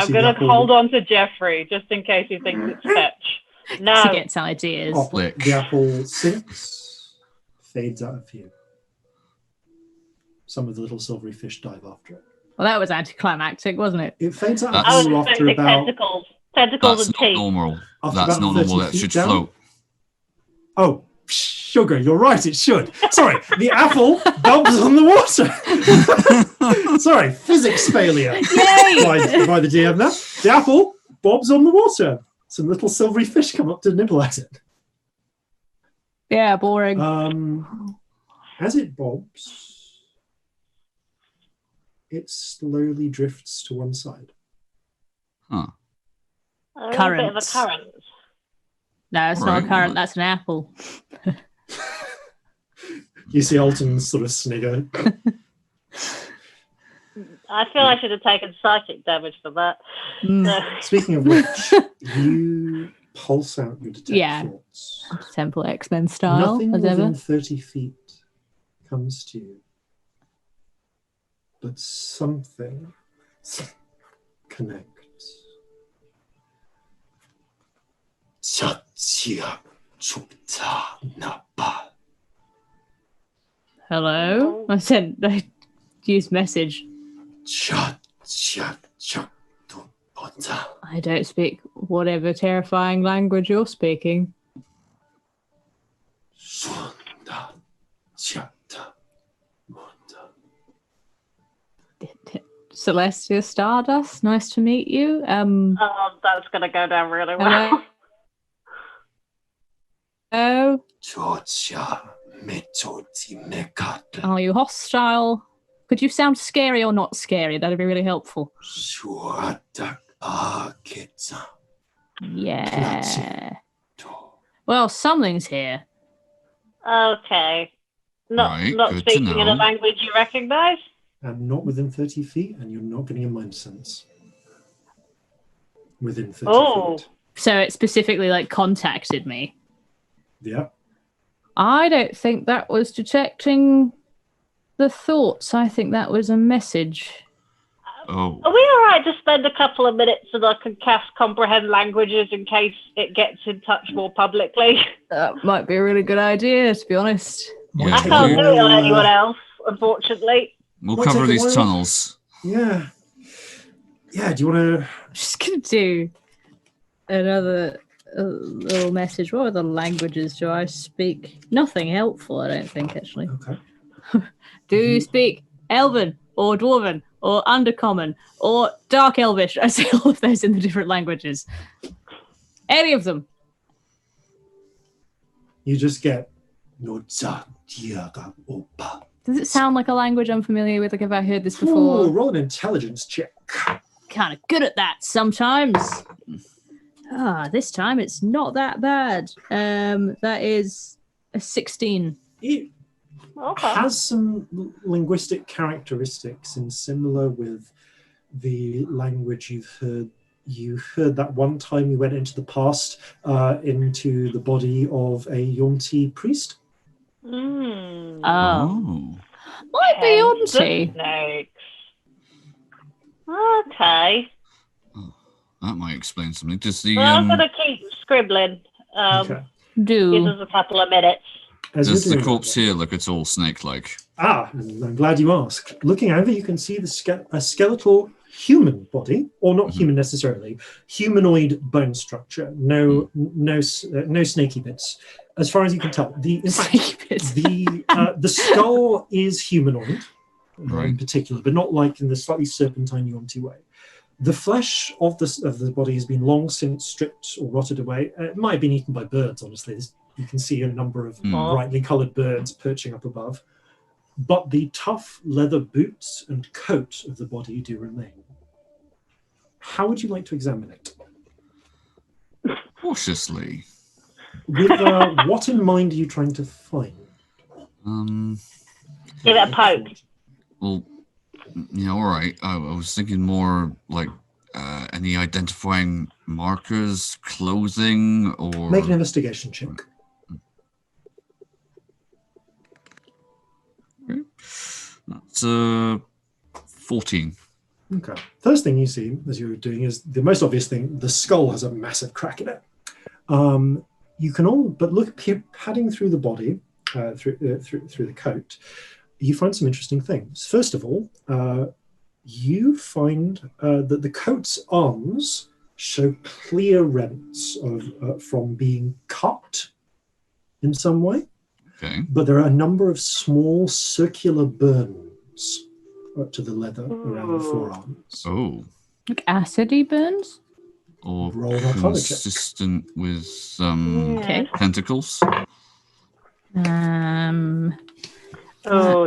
I'm see going the to apple- hold on to Jeffrey just in case he thinks it's fetch. No. To get some ideas. Oh, Flick. the apple sinks, fades out of view. Some of the little silvery fish dive after it. Well, that was anticlimactic, wasn't it? It fades out That's- I of was view after expecting about tentacles That's and not teeth. normal. After That's about not normal. 30 That feet should down? float. Oh, sugar, you're right, it should. Sorry, the apple bumps on the water. Sorry, physics failure by the DM now. The apple bobs on the water. Some little silvery fish come up to nibble at it. Yeah, boring. As it bobs, it slowly drifts to one side. Huh. A little bit of a Currents. current. No, it's not a Right. current, that's an apple. You see Alton sort of snigger. I feel I should have taken psychic damage for that. Mm. Speaking of which, you pulse out your detect Yeah. thoughts. Temple X-Men style, Nothing as within ever. 30 feet comes to you. But something connects. Hello? I used message. I don't speak whatever terrifying language you're speaking. Celestia Stardust, nice to meet you. Oh, that's going to go down really well. Oh, are you hostile? Could you sound scary or not scary? That'd be really helpful. Yeah. Well, something's here. Okay. Not, Right, not good to speaking in a know. language you recognise? And not within 30 feet, and you're not getting a mind sense. Within 30 Oh. feet. So it specifically like contacted me. Yeah. I don't think that was detecting the thoughts. I think that was a message. Oh, Are we all right to spend a couple of minutes and I can cast comprehend languages in case it gets in touch more publicly? That might be a really good idea, to be honest. yeah. I can't do it on anyone else, unfortunately. We'll Might cover take a these while. tunnels. Yeah. Yeah, do you want to... I'm just going to do another little message. What other languages do I speak? Nothing helpful, I don't think, actually. Okay. Do you speak Elven or Dwarven or Undercommon or Dark Elvish? I say all of those in the different languages. Any of them. You just get... Does it sound like a language I'm familiar with? Like, have I heard this Ooh, before? roll an intelligence check. Kind of good at that sometimes. This time it's not that bad. That is a 16. It Okay. has some linguistic characteristics and similar with the language you've heard. You heard that one time you went into the past, into the body of a Yonti priest. Mm. Oh. Might be Yonti. Snakes. Okay. That might explain something. Does the Well, I'm going to keep scribbling. Okay. Give Do. us a couple of minutes. As does you're the doing corpse that- here look at all snake-like? I'm glad you asked. Looking over, you can see a skeletal human body, or not human necessarily, humanoid bone structure. No snaky bits, as far as you can tell. In fact, the skull is humanoid, Right. in particular, but not like in the slightly serpentine Yonti way. The flesh of the body has been long since stripped or rotted away. It might have been eaten by birds, honestly. You can see a number of brightly coloured birds perching up above. But the tough leather boots and coat of the body do remain. How would you like to examine it? Cautiously. With what in mind are you trying to find? Give it a poke. Well, yeah, all right. I was thinking more like any identifying markers, clothing, or... Make an investigation check. Okay. That's 14. Okay. First thing you see as you're doing is the most obvious thing. The skull has a massive crack in it. You can look padding through the body, through the coat. You find some interesting things. First of all, you find that the coat's arms show clear rents from being cut in some way. Okay. But there are a number of small circular burns to the leather around the forearms. Oh. Like acidy burns? Or Roll an arcana check. consistent with Okay. tentacles.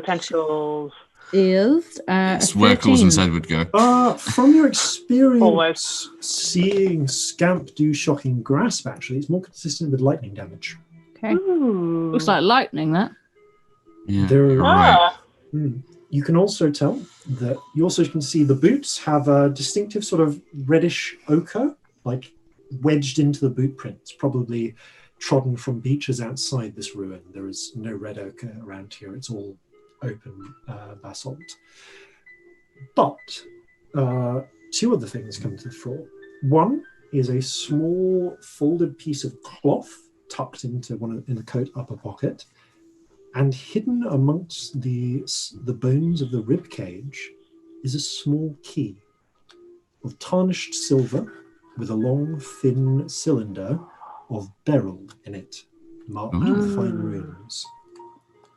Tentacles. Is It's where 13. Cousin's head would go. From your experience Always. seeing Scamp do shocking grasp, actually, it's more consistent with lightning damage. Okay. Ooh. Looks like lightning, that. Yeah, There- you're right. You can also tell that you also can see the boots have a distinctive sort of reddish ochre, like wedged into the boot prints, probably trodden from beaches outside this ruin. There is no red ochre around here. It's all open basalt. But two other things come to the fore. One is a small folded piece of cloth tucked into in the coat upper pocket, and hidden amongst the bones of the rib cage is a small key of tarnished silver with a long, thin cylinder of beryl in it, marked with fine runes.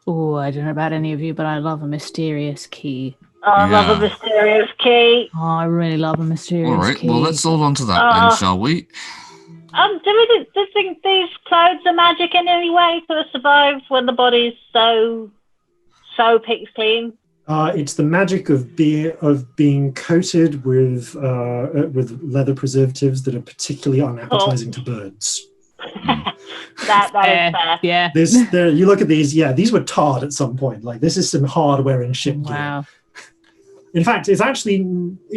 Oh, I don't know about any of you, but I love a mysterious key. I love Yeah. a mysterious key. Oh, I really love a mysterious All right, key. well, let's hold on to that then, shall we? Do you think these clothes are magic in any way to survive when the body's so picked clean? It's the magic of being coated with leather preservatives that are particularly unappetizing to birds. That is fair. Yeah. You look at these. Yeah, these were tarred at some point. Like, this is some hard wearing ship gear. Wow. In fact, it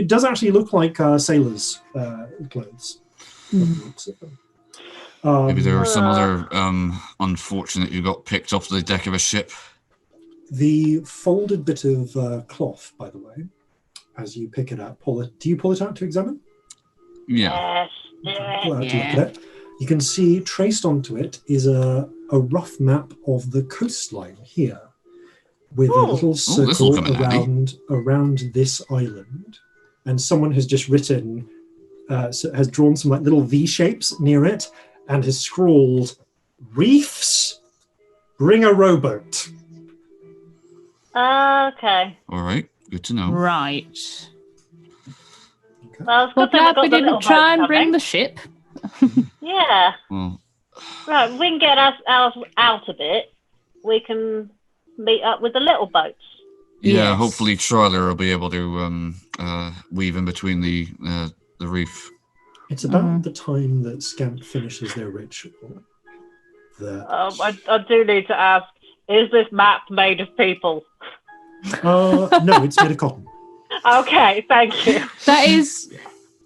does actually look like sailors' clothes. Maybe there were some other unfortunate who got picked off the deck of a ship. The folded bit of cloth, by the way, as you pick it up, do you pull it out to examine? Yeah. Yes. Pull it out to look at it. You can see traced onto it is a rough map of the coastline here, with a little circle around this island, and someone has just written, has drawn some like little V shapes near it, and has scrawled, "Reefs, bring a rowboat." Okay. All right. Good to know. Right. Okay. Well, it's Well, good that glad we didn't try and bring the ship. Yeah. Well, Right, we can get us out a bit. We can meet up with the little boats. yeah. Yes. Hopefully, Charler will be able to weave in between the reef. It's about the time that Scamp finishes their ritual that... I do need to ask, is this map made of people? no, it's made of cotton. Okay, thank you. That is,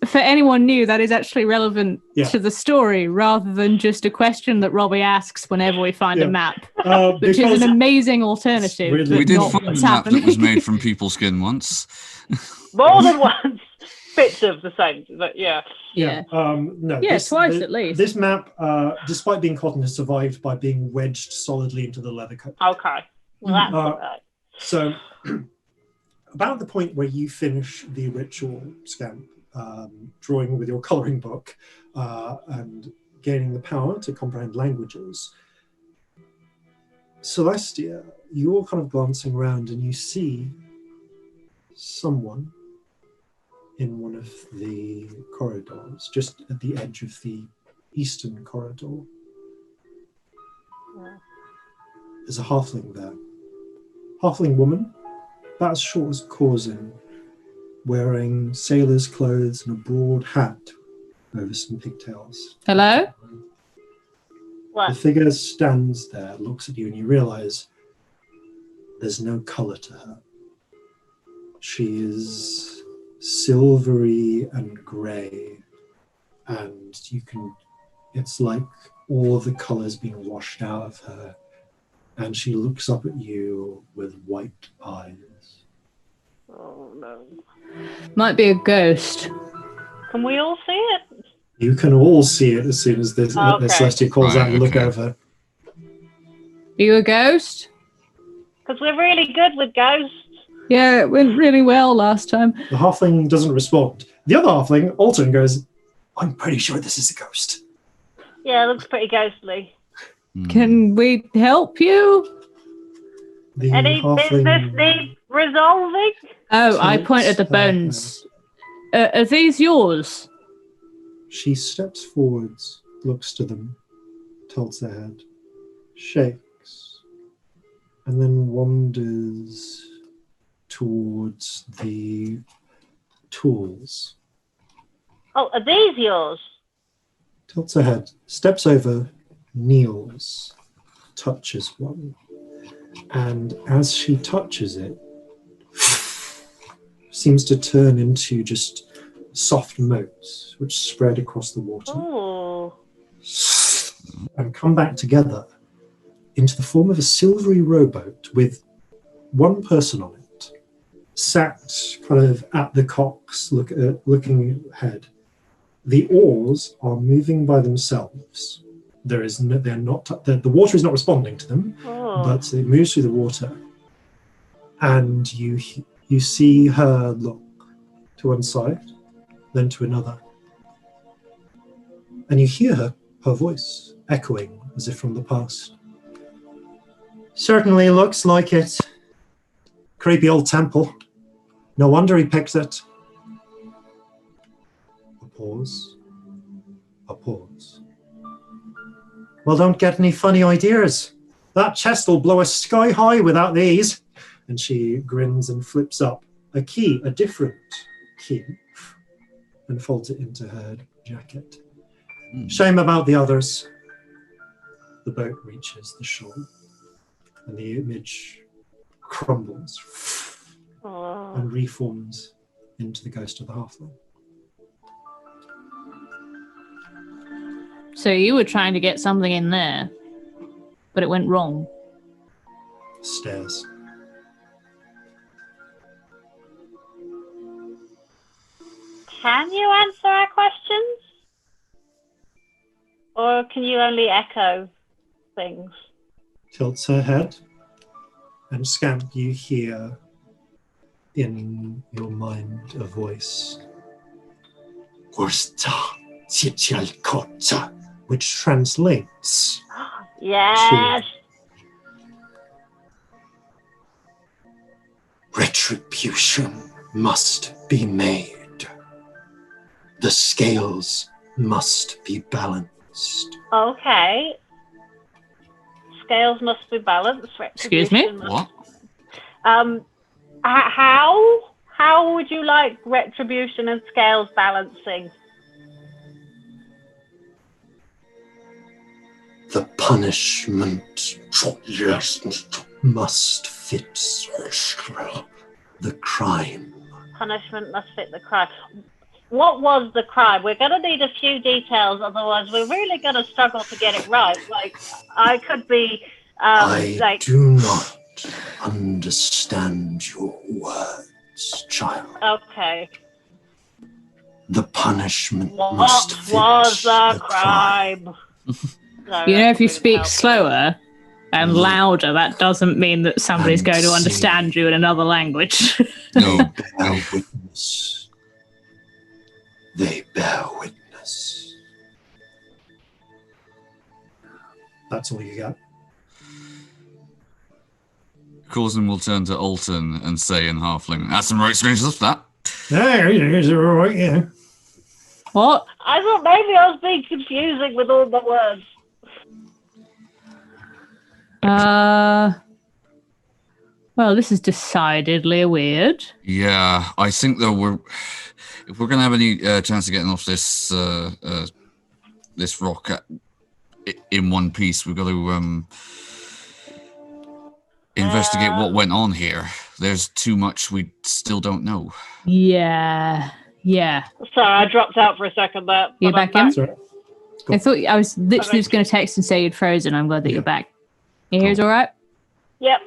for anyone new, that is actually relevant to the story rather than just a question that Robbie asks whenever we find a map, which is an amazing alternative. Really, We did not find a what's map happening. that was made from people skin once. More than once. Bits of the same, but yeah. Yeah. No. Yeah, twice at least. This map, despite being cotton, has survived by being wedged solidly into the leather coat. Okay. Well, that's all right. So, about the point where you finish the ritual, Scamp, drawing with your colouring book and gaining the power to comprehend languages, Celestia, you're kind of glancing around and you see someone in one of the corridors, just at the edge of the eastern corridor. Yeah. There's a halfling there. Halfling woman, about as short as Corzin, wearing sailor's clothes and a broad hat over some pigtails. Hello? What? The figure stands there, looks at you, and you realise there's no colour to her. She is silvery and grey, and it's like all the colours being washed out of her, and she looks up at you with white eyes. Oh, no. Might be a ghost. Can we all see it? You can all see it as soon as Celestia calls out and look over. Are you a ghost? Because we're really good with ghosts. Yeah, it went really well last time. The halfling doesn't respond. The other halfling, Alton, goes, "I'm pretty sure this is a ghost." Yeah, it looks pretty ghostly. Can we help you? The Any business need resolving? Oh, I point at the bones. Are these yours? She steps forwards, looks to them, tilts her head, shakes, and then wanders towards the tools. Oh, are these yours? Tilts her head, steps over, kneels, touches one, and as she touches it, seems to turn into just soft motes which spread across the water. Oh. And come back together into the form of a silvery rowboat with one person on it, sat kind of at the cocks, looking ahead. The oars are moving by themselves. The water is not responding to them, but it moves through the water. And you see her look to one side, then to another. And you hear her voice echoing as if from the past. "Certainly looks like it. Creepy old temple. No wonder he picked it." A pause. A pause. "Well, don't get any funny ideas. That chest will blow us sky high without these." And she grins and flips up a key, a different key, and folds it into her jacket. "Shame about the others." The boat reaches the shore, and the image crumbles and reforms into the ghost of the halfling. So you were trying to get something in there, but it went wrong. Stairs. Can you answer our questions? Or can you only echo things? Tilts her head, and Scamp, you hear in your mind a voice. Which translates Yes. retribution must be made. The scales must be balanced. Okay. Scales must be balanced. Excuse me? What? How would you like retribution and scales balancing? The punishment must fit the crime. Punishment must fit the crime. What was the crime? We're going to need a few details, otherwise we're really going to struggle to get it right. Like, I could be, I do not understand your words, child. Okay. The punishment What must fit was the the crime? No, You know, that's if you really speak helpful. slower and louder, that doesn't mean that somebody's going to understand you in another language. No. Bear witness. They bear witness. That's all you got. Coulson will turn to Alton and say in Halfling, "That's some right strange stuff, that." Yeah. What? I thought maybe I was being confusing with all the words. Well, this is decidedly weird. Yeah, I think though if we're gonna have any chance of getting off this this rock in one piece, we've got to investigate what went on here. There's too much we still don't know. Yeah. Sorry, I dropped out for a second there. You're but I'm back in? Sorry. I thought I was literally just going to text and say you'd frozen. I'm glad that you're back. Your ears all right? Yep.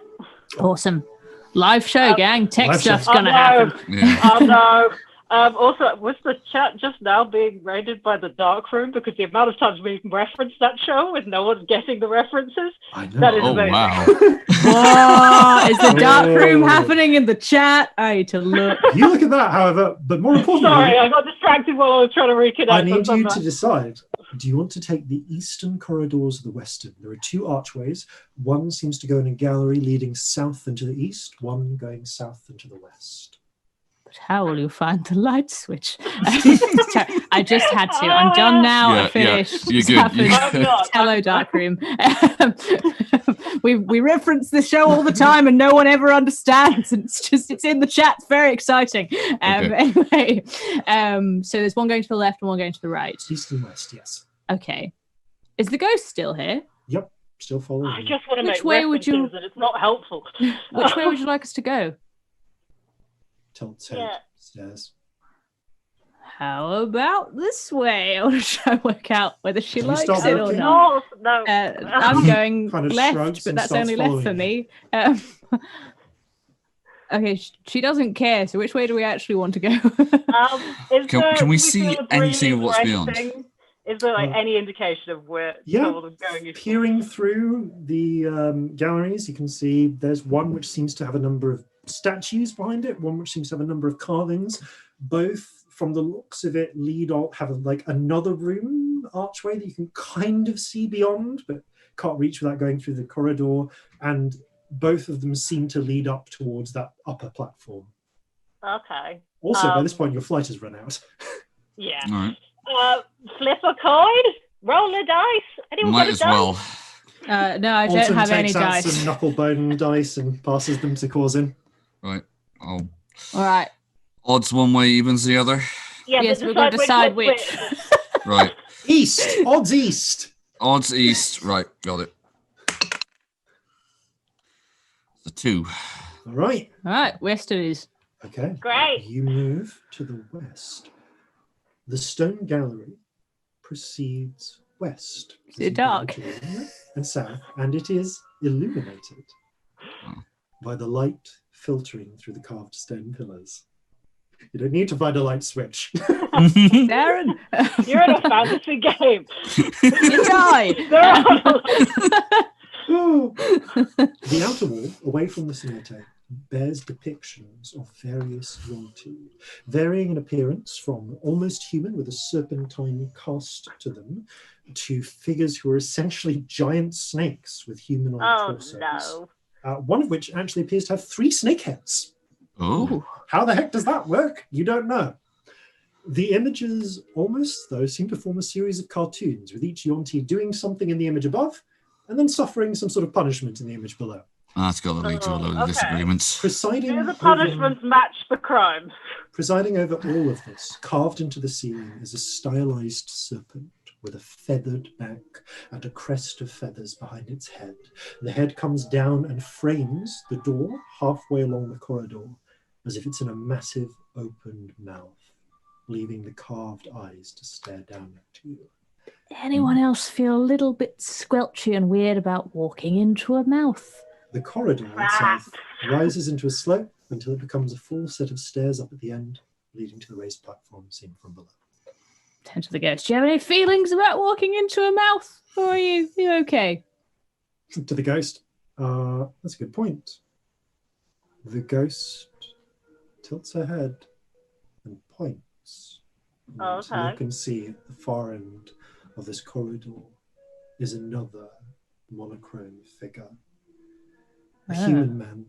Awesome. Live show, gang. Tech live stuff's show. going to Oh, no. happen. Yeah. Oh no. Also, was the chat just now being raided by the dark room? Because the amount of times we referenced that show and no one's getting the references. I know. That is Oh amazing. wow. Whoa, is the dark room Oh. happening in the chat? I need to look. You look at that, however, but more importantly, Sorry, I got distracted while I was trying to reconnect. I need I'm you back. to decide. Do you want to take the eastern corridors or the western? There are two archways. One seems to go in a gallery leading south and to the east, one going south and to the west. But how will you find the light switch? Sorry, I just had to. I'm done now. Yeah, I finished. you're It's good. happened. I'm not. Hello, dark room. we reference this show all the time, and no one ever understands. And it's in the chat. It's very exciting. Anyway, so there's one going to the left and one going to the right. East and west, yes. Okay, is the ghost still here? Yep, still following. I you. just want to Which make way would you- references and it's not helpful. Which way would you like us to go? Tilts head, Yeah. stairs. How about this way? I want to try and work out whether she Can you likes start it or looking? not. No. I'm going Kind of left, shrugs but and that's starts only left for following me. Okay, she doesn't care. So which way do we actually want to go? Can we see anything of what's beyond? Is there like any indication of where Yeah. sort of going? Peering through the galleries, you can see there's one which seems to have a number of statues behind it, one which seems to have a number of carvings. Both, from the looks of it, have like another room archway that you can kind of see beyond, but can't reach without going through the corridor. And both of them seem to lead up towards that upper platform. Okay. Also, by this point, your flight has run out. Yeah. All right. Flip a coin, roll a dice. Anyone Might got a as dice? well. No, I don't Alton have any takes out dice. some knucklebone dice and passes them to Corzin. Right. All right. Odds one way, evens the other. Yeah, Yes, but we're going to decide which. Right. East! Odds east! Odds east. Right. Got it. The 2. All right. All right, west it is. Okay. Great. You move to the west. The stone gallery proceeds west. Is it dark? And south, and it is illuminated by the light filtering through the carved stone pillars. You don't need to find a light switch. Darren, You're in a fantasy game. you die. The outer wall, away from the cenote, bears depictions of various yonti, varying in appearance from almost human with a serpentine cast to them, to figures who are essentially giant snakes with humanoid torsos. No. One of which actually appears to have 3 snake heads. Oh. How the heck does that work? You don't know. The images almost, though, seem to form a series of cartoons, with each yonti doing something in the image above, and then suffering some sort of punishment in the image below. That's got to lead to a load of disagreements. Do the punishments match the crimes? Presiding over all of this, carved into the ceiling, is a stylized serpent with a feathered back and a crest of feathers behind its head. The head comes down and frames the door halfway along the corridor, as if it's in a massive opened mouth, leaving the carved eyes to stare down at you. Anyone else feel a little bit squelchy and weird about walking into a mouth? The corridor itself rises into a slope until it becomes a full set of stairs up at the end, leading to the raised platform seen from below. Turn to the ghost. Do you have any feelings about walking into a mouth? Or are you okay? To the ghost, that's a good point. The ghost tilts her head and points. And you can see at the far end of this corridor is another monochrome figure. A human man,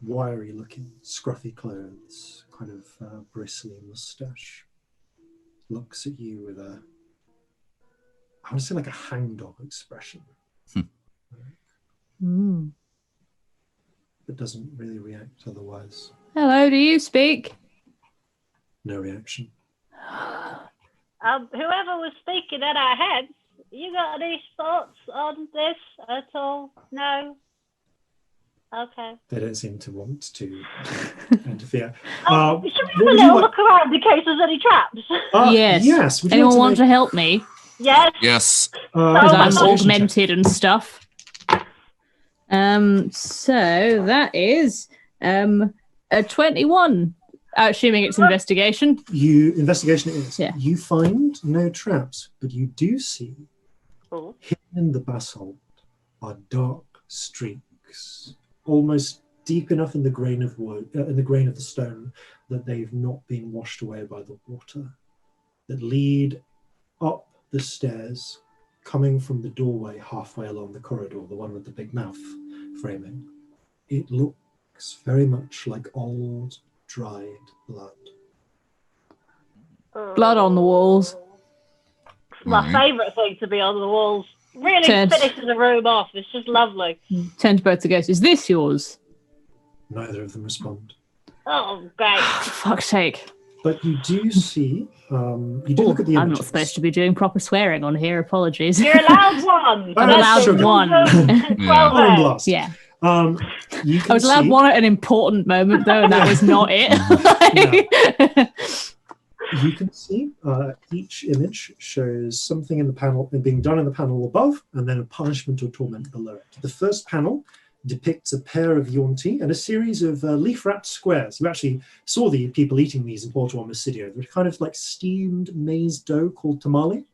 wiry looking, scruffy clothes, kind of bristly moustache. Looks at you with a, I want to say like a hangdog expression. But doesn't really react otherwise. Hello, do you speak? No reaction. Whoever was speaking in our heads, you got any thoughts on this at all? No? Okay. They don't seem to want to interfere. Should we have a little look around in case there's any traps? Yes. Yes. Would you Anyone like want to help me? Yes. Yes. Because I'm investigation augmented and stuff. So that is a 21. Assuming it's investigation. Investigation it is. Yeah. You find no traps, but you do see hidden in the basalt are dark streaks, almost deep enough in the grain of wood, in the grain of the stone, that they've not been washed away by the water, that lead up the stairs, coming from the doorway halfway along the corridor, the one with the big mouth framing. It looks very much like old, dried blood. Blood on the walls. My favourite thing to be on the walls. Really finishes the room off. It's just lovely. Turn to both the ghosts. Is this yours? Neither of them respond. Oh, great. For fuck's sake. But you do see, you do look at the images. I'm not supposed to be doing proper swearing on here. Apologies. You're allowed one. I'm allowed one. On blast. Yeah. You I was allowed one at an important moment, though, and that was not it. You can see each image shows something in the panel being done in the panel above, and then a punishment or torment below it. The first panel depicts a pair of yonti and a series of leaf-wrapped squares. You actually saw the people eating these in Porto Omicidio. They're kind of like steamed maize dough called tamale.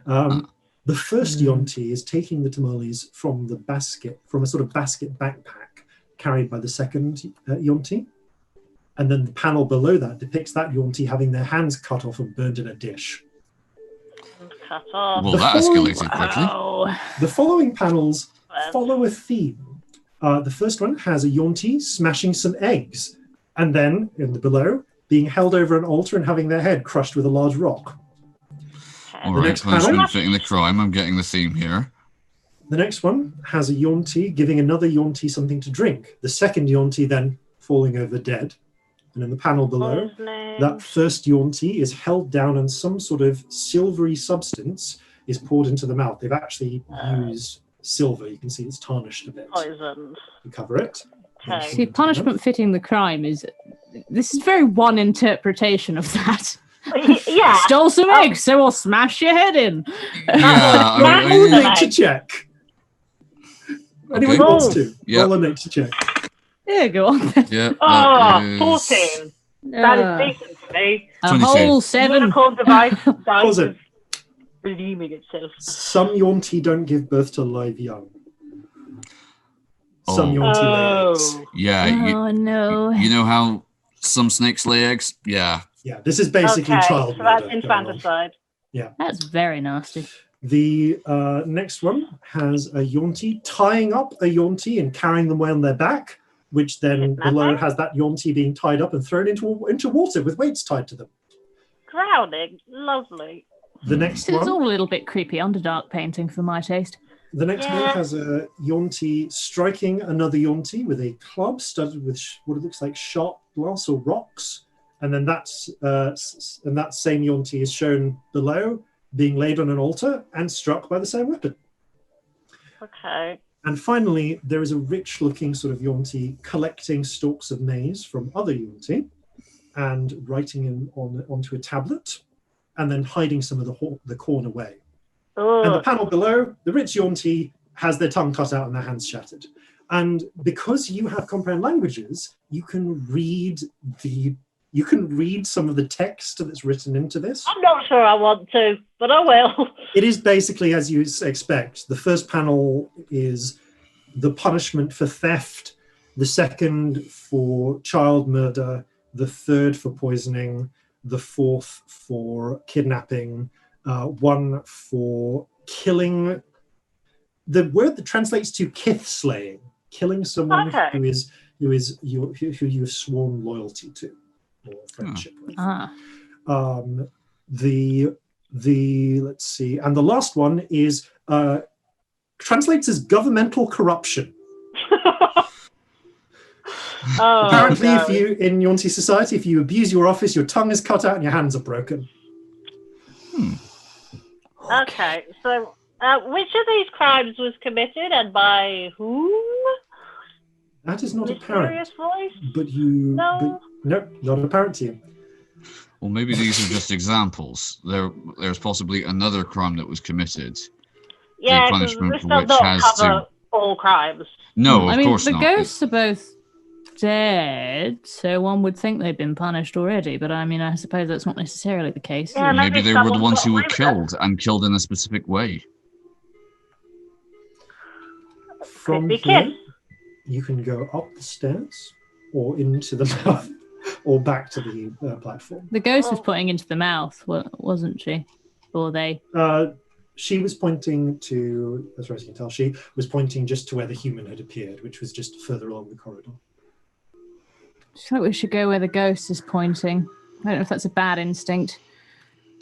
The first yonti is taking the tamales from the basket, from a sort of basket backpack carried by the second yonti. And then the panel below that depicts that yonti having their hands cut off and burned in a dish. Cut off. Well, that escalated quickly. Oh. The following panels follow a theme. The first one has a yonti smashing some eggs, and then in the below being held over an altar and having their head crushed with a large rock. All right, punishment fitting the crime. I'm getting the theme here. The next one has a yonti giving another yonti something to drink. The second yonti then falling over dead. And in the panel below, that first yonti is held down and some sort of silvery substance is poured into the mouth. They've actually used silver. You can see it's tarnished a bit. Poisoned. To cover it. Okay. See, punishment fitting the crime is... This is very one interpretation of that. Yeah, Yeah. Stole some eggs, so we'll smash your head in. Yeah, Roll a Right. nature check. Anyone Okay. who wants to. Yep. Roll a nature check. Yeah, go on. Yeah. Oh, that is 14. That is decent for me. A 22. whole 7. Unicorn dice Was it? is redeeming itself. Some Yonti don't give birth to live young. Some Oh. Yonti lay eggs. Oh. Yeah. Oh no. You know how some snakes lay eggs? Yeah. Yeah, this is basically Okay, child so that's murder going on. infanticide. That's very nasty. The next one has a Yonti tying up a Yonti and carrying them away on their back, which then Kidnapping? below has that Yonti being tied up and thrown into water with weights tied to them. Drowning. Lovely. The next This is one, all a little bit creepy Underdark painting for my taste. the next one Yeah. has a Yonti striking another Yonti with a club studded with what it looks like sharp glass or rocks, and then that same Yonti is shown below, being laid on an altar and struck by the same weapon. Okay. And finally, there is a rich-looking sort of Yonti collecting stalks of maize from other Yonti and writing onto a tablet, and then hiding some of the corn away. And the Oh, panel below, the rich Yonti has their tongue cut out and their hands shattered. And because you have comprehend languages, you can read some of the text that's written into this. I'm not sure I want to, but I will. It is basically as you expect. The first panel is the punishment for theft, the second for child murder, the third for poisoning, the fourth for kidnapping, one for killing. The word that translates to kith slaying, killing someone Okay. who you have sworn loyalty to or friendship with. Ah. The let's see, and the last one is translates as governmental corruption. Oh, Apparently, no. if you in Yonti society, if you abuse your office, your tongue is cut out and your hands are broken. Okay, so which of these crimes was committed and by whom? That is not apparent, Mysterious voice? but you. No. No, not apparent to you. Well, maybe these are just examples. There's possibly another crime that was committed. Yeah, because punishment this for does which not has cover all crimes. No, I of mean, course the not. ghosts are both dead, so one would think they've been punished already, but I mean, I suppose that's not necessarily the case. Yeah, Maybe maybe they were the someone ones got who were away with it. killed and killed in a specific way. From be here, kids. you can go up the stairs or into the mouth or back to the platform. The ghost was Oh. putting into the mouth, wasn't she? Or they? She was pointing to, as far as you can tell, she was pointing just to where the human had appeared, which was just further along the corridor. I feel like we should go where the ghost is pointing. I don't know if that's a bad instinct.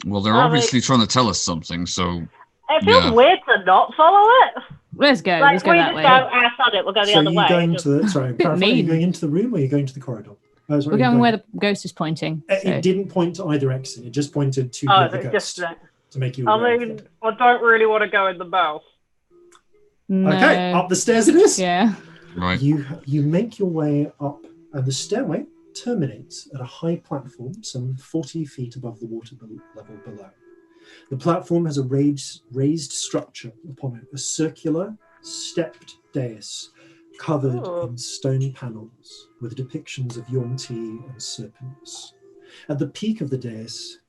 Well, they're I mean- obviously trying to tell us something, so It feels Yeah. weird to not follow it. Let's go. Like, Let's go we that just way. go, sod it, we'll go the So other you way. going Just- to the, sorry, clarify, are you mean. going into the room or are you going to the corridor? Oh, sorry, We're you're going where the ghost is pointing. so- It didn't point to either exit, it just pointed to Oh, the it's ghost just to make you aware I of mean, it. I don't really want to go in the mouth. No. Okay, up the stairs it is. Yeah. right. You make your way up, and the stairway terminates at a high platform some 40 feet above the water level below. The platform has a raised structure upon it, a circular, stepped dais covered Oh. in stone panels with depictions of Yonti and serpents. At the peak of the dais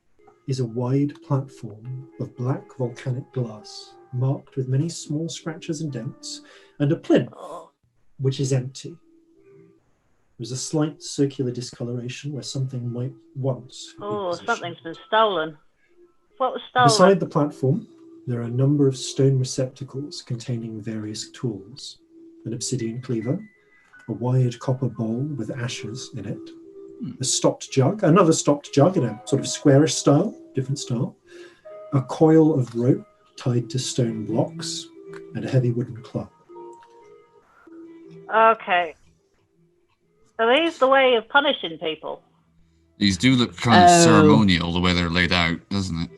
is a wide platform of black volcanic glass, marked with many small scratches and dents, and a plinth, Oh. which is empty. There's a slight circular discoloration where something might once have been Oh, positioned. something's been stolen. What was stolen? Beside the platform, there are a number of stone receptacles containing various tools. An obsidian cleaver, a wired copper bowl with ashes in it, a stopped jug, another stopped jug in a sort of squarish style, different style, a coil of rope tied to stone blocks, and a heavy wooden club. Okay. Are these the way of punishing people? These do look kind of Oh. ceremonial the way they're laid out, doesn't it?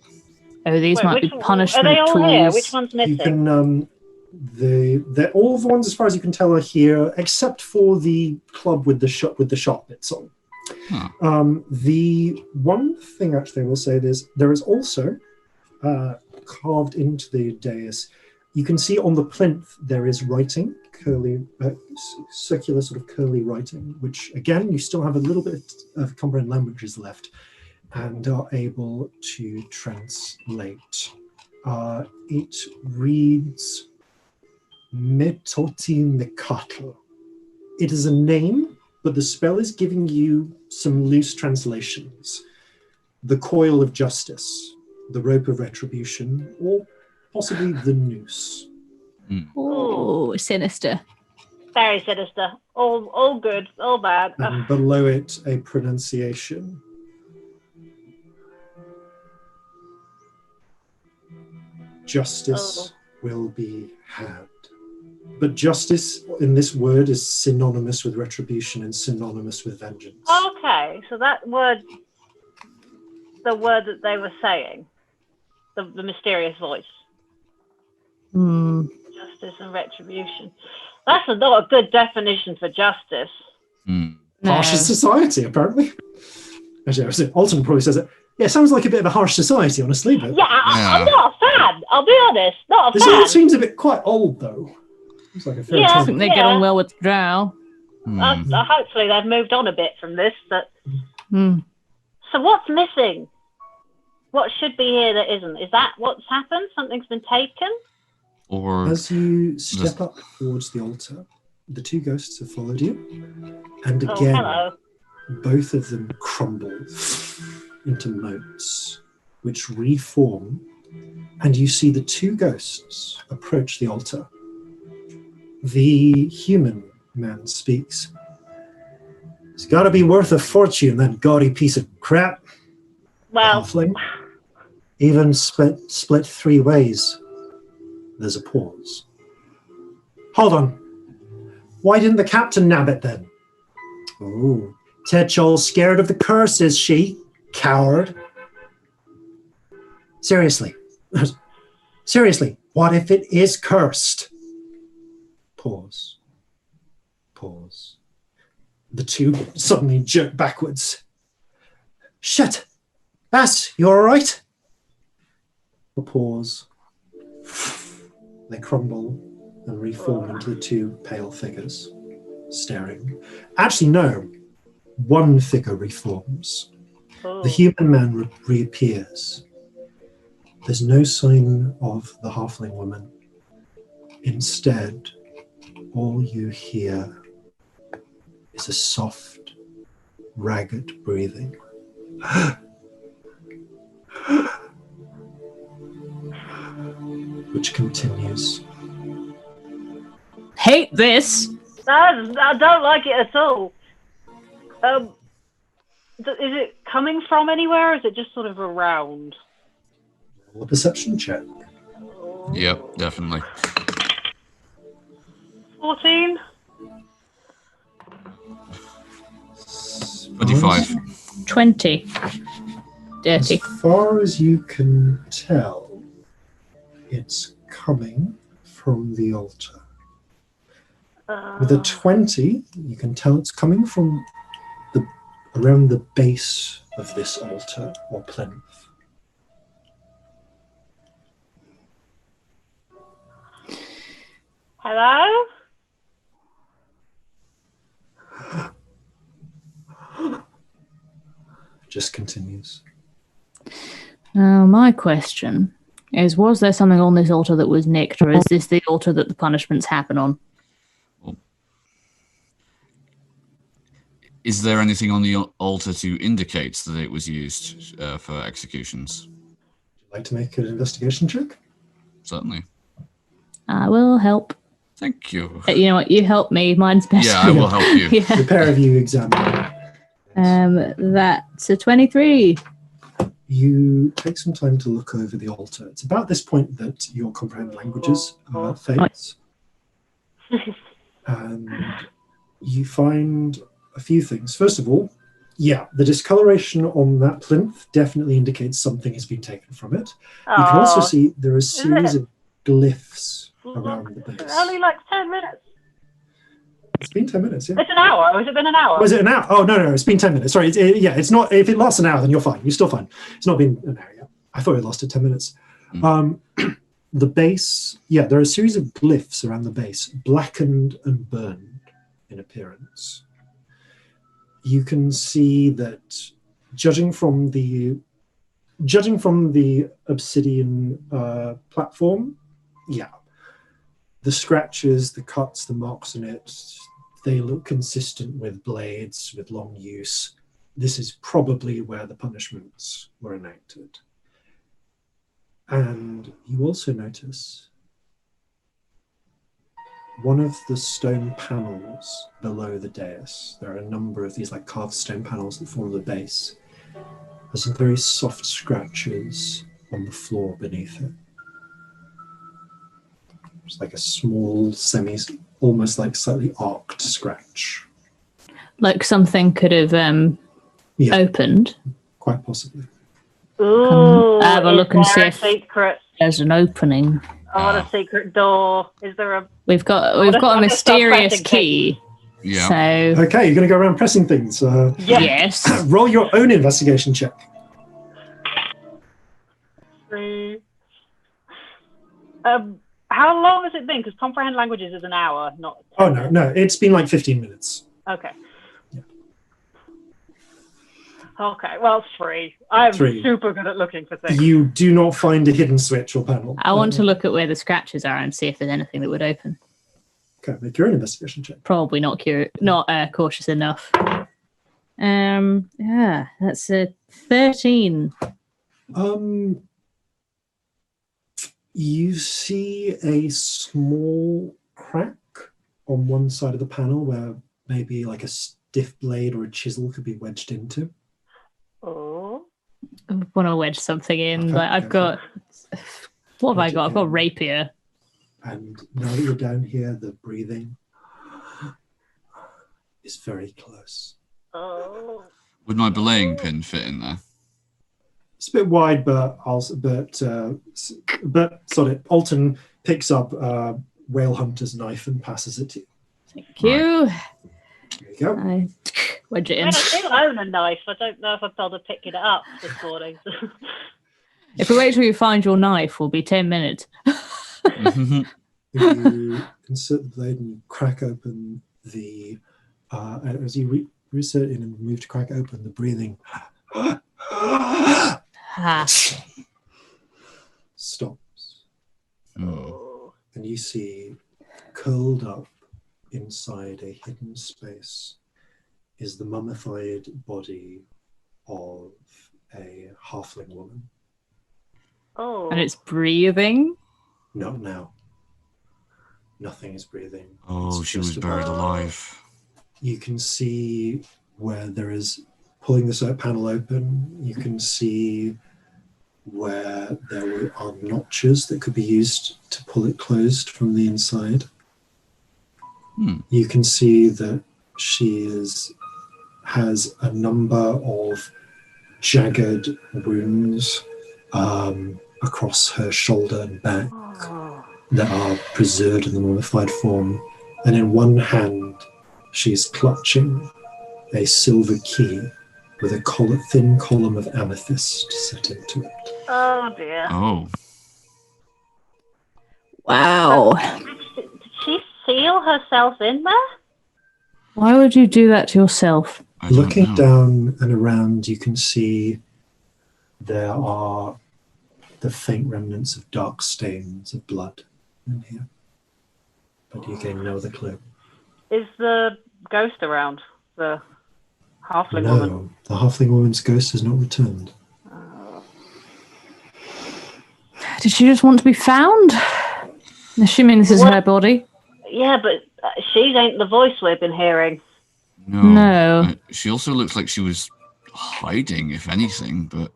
Oh, these Wait, might be which one- punishment Are they all tools. here? Which one's You missing? can all the ones as far as you can tell are here, except for the club with the shot bits on. The one thing actually I will say is there is also carved into the dais. You can see on the plinth there is writing, circular sort of curly writing, which again you still have a little bit of comprehend languages left and are able to translate. It reads Metoti Mikatl. It is a name, but the spell is giving you some loose translations. The coil of justice, the rope of retribution, or possibly the noose. Oh, sinister. Very sinister. All good, all bad. And below it, a pronunciation. Justice will be had. But justice in this word is synonymous with retribution and synonymous with vengeance. Okay, so that word, the word that they were saying, the mysterious voice. Justice and retribution. That's not a good definition for justice. Harsh society, apparently. Actually, Alton probably says it. Yeah, it sounds like a bit of a harsh society, honestly. But I'm not a fan. I'll be honest, not a this fan. all seems a bit quite old, though. It's like a fair I time. think they get on well with Drow. Hopefully they've moved on a bit from this. But so what's missing? What should be here that isn't? Is that what's happened? Something's been taken? Or as you step up towards the altar, the two ghosts have followed you, and again, both of them crumble into motes, which reform, and you see the two ghosts approach the altar. The human man speaks. It's got to be worth a fortune, that gaudy piece of crap. Well, Halfling. Even split three ways. There's a pause. Hold on. Why didn't the captain nab it then? Oh, Tetchell's scared of the curse, is she? Coward. Seriously, what if it is cursed? Pause. The two suddenly jerk backwards. Shit! Bass, you all right? A pause. They crumble and reform into the two pale figures, staring. Actually, no. One figure reforms. The human man reappears. There's no sign of the halfling woman. Instead, all you hear is a soft, ragged breathing. Which continues. Hate this! I don't like it at all. Is it coming from anywhere, or is it just sort of around? Roll a perception check. Yep, definitely. 14? 25. 20. Dirty. As far as you can tell, it's coming from the altar. With a 20, you can tell it's coming from around the base of this altar or plinth. Hello? Just continues. My question is, was there something on this altar that was nicked, or is this the altar that the punishments happen on? Is there anything on the altar to indicate that it was used for executions? Would you like to make an investigation check? Certainly. I will help. Thank you. You know what? You help me. Mine's better. Yeah, I will help you. Yeah. The pair of you examine. That's a 23. You take some time to look over the altar. It's about this point that your comprehend languages fades. And you find a few things. First of all, the discoloration on that plinth definitely indicates something has been taken from it. You can also see there are a series of glyphs around the base. Only like 10 minutes. It's been 10 minutes, yeah. It's an hour. Has it been an hour? Was it an hour? Oh, no, it's been 10 minutes. Sorry, it's not. If it lasts an hour, then you're fine. You're still fine. It's not been an hour yet. I thought it lasted 10 minutes. The base, there are a series of glyphs around the base, blackened and burned in appearance. You can see that, judging from the obsidian platform, the scratches, the cuts, the marks on it, they look consistent with blades, with long use. This is probably where the punishments were enacted. And you also notice one of the stone panels below the dais, there are a number of these like carved stone panels that form the base. There's some very soft scratches on the floor beneath it. It's like a small, almost like slightly arced scratch. Like something could have opened. Quite possibly. Ooh, have a look and see if secret. There's an opening. I want a secret door. Is there a? We've got a mysterious key. Yeah. So okay, you're going to go around pressing things. Yes. Roll your own investigation check. 3. How long has it been? Because comprehend languages is an hour, not. Oh no, it's been like 15 minutes. Okay. Yeah. Okay, well, 3. I'm 3. super good at looking for things. You do not find a hidden switch or panel. I want to look at where the scratches are and see if there's anything that would open. Okay, make your own investigation check. Probably not cautious enough. That's a 13. You see a small crack on one side of the panel where maybe like a stiff blade or a chisel could be wedged into. Oh. I want to wedge something in. Okay, like I've got. What have I got? I've got a rapier. And now that you're down here, the breathing is very close. Oh. Would my belaying pin fit in there? It's a bit wide, but sod it. Alton picks up Whale Hunter's knife and passes it to you. Thank you. There you go. I wedge it in. I still own a knife. I don't know if I've bothered picking it up this morning. If we wait till you find your knife, we'll be 10 minutes. You insert the blade and you crack open the. As you reinsert in and move to crack open, the breathing stops. Oh. And you see, curled up inside a hidden space, is the mummified body of a halfling woman. Oh. And it's breathing? Not now. Nothing is breathing. Oh, It's she was just buried about- alive. You can see where there is, pulling this panel open, you can see where there are notches that could be used to pull it closed from the inside. You can see that she has a number of jagged wounds across her shoulder and back that are preserved in the mummified form. And in one hand, she's clutching a silver key with a thin column of amethyst set into it. Oh dear. Oh. Wow. Did she seal herself in there? Why would you do that to yourself? I don't Looking know. down and around, you can see there are the faint remnants of dark stains of blood in here. But you gain no other clue. Is the ghost around? The halfling No, woman? the halfling woman's ghost has not returned. Did she just want to be found? Assuming this is What? her body. Yeah, but she ain't the voice we've been hearing. No. She also looks like she was hiding, if anything, but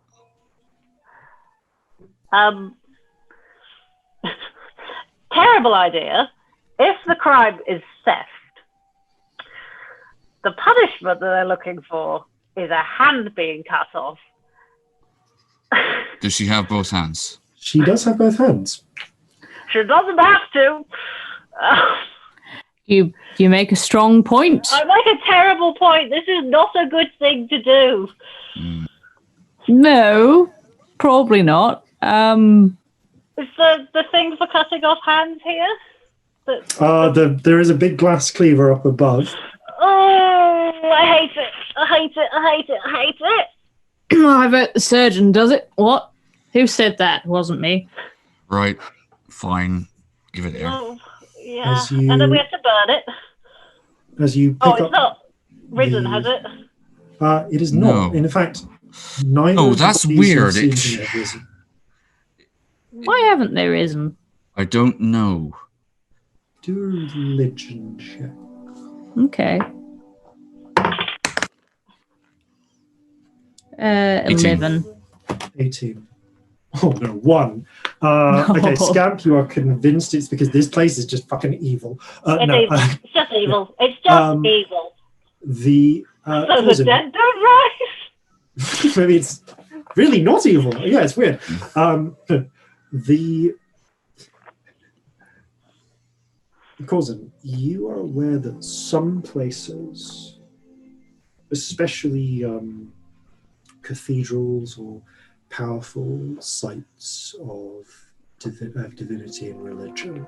Terrible idea. If the crime is theft, the punishment that they're looking for is a hand being cut off. does she have both hands? She does have both hands. She doesn't have to. You make a strong point. I make a terrible point. This is not a good thing to do. No, probably not. Is the thing for cutting off hands here? There is a big glass cleaver up above. Oh, I hate it. I hate it. I hate it. I hate it. I bet the surgeon does it. What? Who said that? It wasn't me. Right. Fine. Give it here. Oh, yeah. As you- And then we have to burn it. As you pick Oh, up, it's not risen, the- has it? it is not. No. In fact, neither. Oh, of the that's bodies weird. you've seen have risen. Why haven't they risen? I don't know. Do a religion check. Okay. 11. 18. Oh no, 1. Okay, Scamp, you are convinced it's because this place is just fucking evil. It's No, evil. It's just evil. It's just evil. the So the cousin- dead don't rise. maybe it's really not evil. Yeah, it's weird. The cousin, you are aware that some places, especially cathedrals or powerful sites of divinity and religion,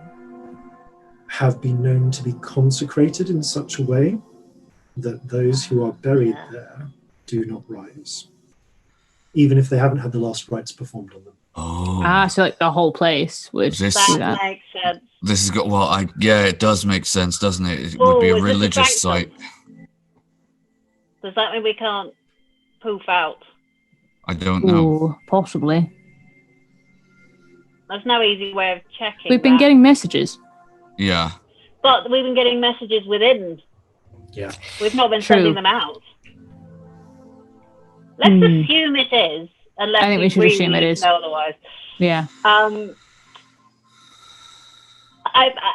have been known to be consecrated in such a way that those who are buried there do not rise, even if they haven't had the last rites performed on them. Oh. So like the whole place would This- do That that. makes sense. This has got, well, it does make sense, doesn't it? It would be Oh, a is this a religious sanctum? site. Does that mean we can't poof out? I don't know. Ooh, possibly. There's no easy way of checking. We've been that. getting messages. Yeah. But we've been getting messages within. Yeah. We've not been True. sending them out. Let's assume it is, unless I think we should really assume it is. know otherwise. Yeah.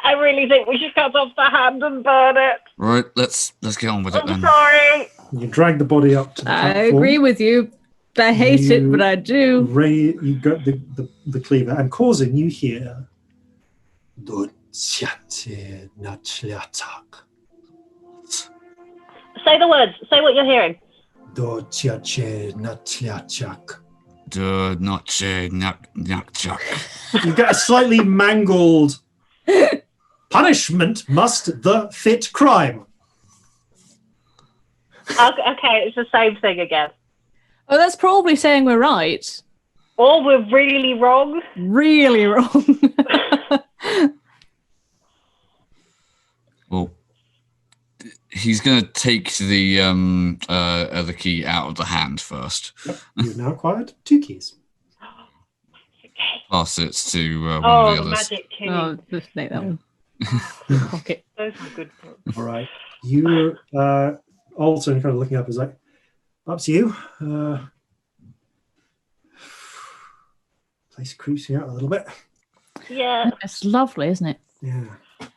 I really think we should cut off the hand and burn it. Right, let's get on with it I'm then. sorry. You drag the body up to the I platform. agree with you. I hate it, but I do. You got the cleaver, and causing you hear. Say the words. Say what you're hearing. You get a slightly mangled. Punishment must the fit crime. Okay, it's the same thing again. Oh, that's probably saying we're right. Or we're really wrong. Really wrong. Well, he's going to take the other key out of the hand first. You've now acquired 2 keys. Pass it to one Oh, of the the others. magic key. Oh, let's take that one. Pocket. Those are good books. All right. You, Alton, kind of looking up, is like, up to you. Place creeps me out a little bit. Yeah. It's lovely, isn't it? Yeah.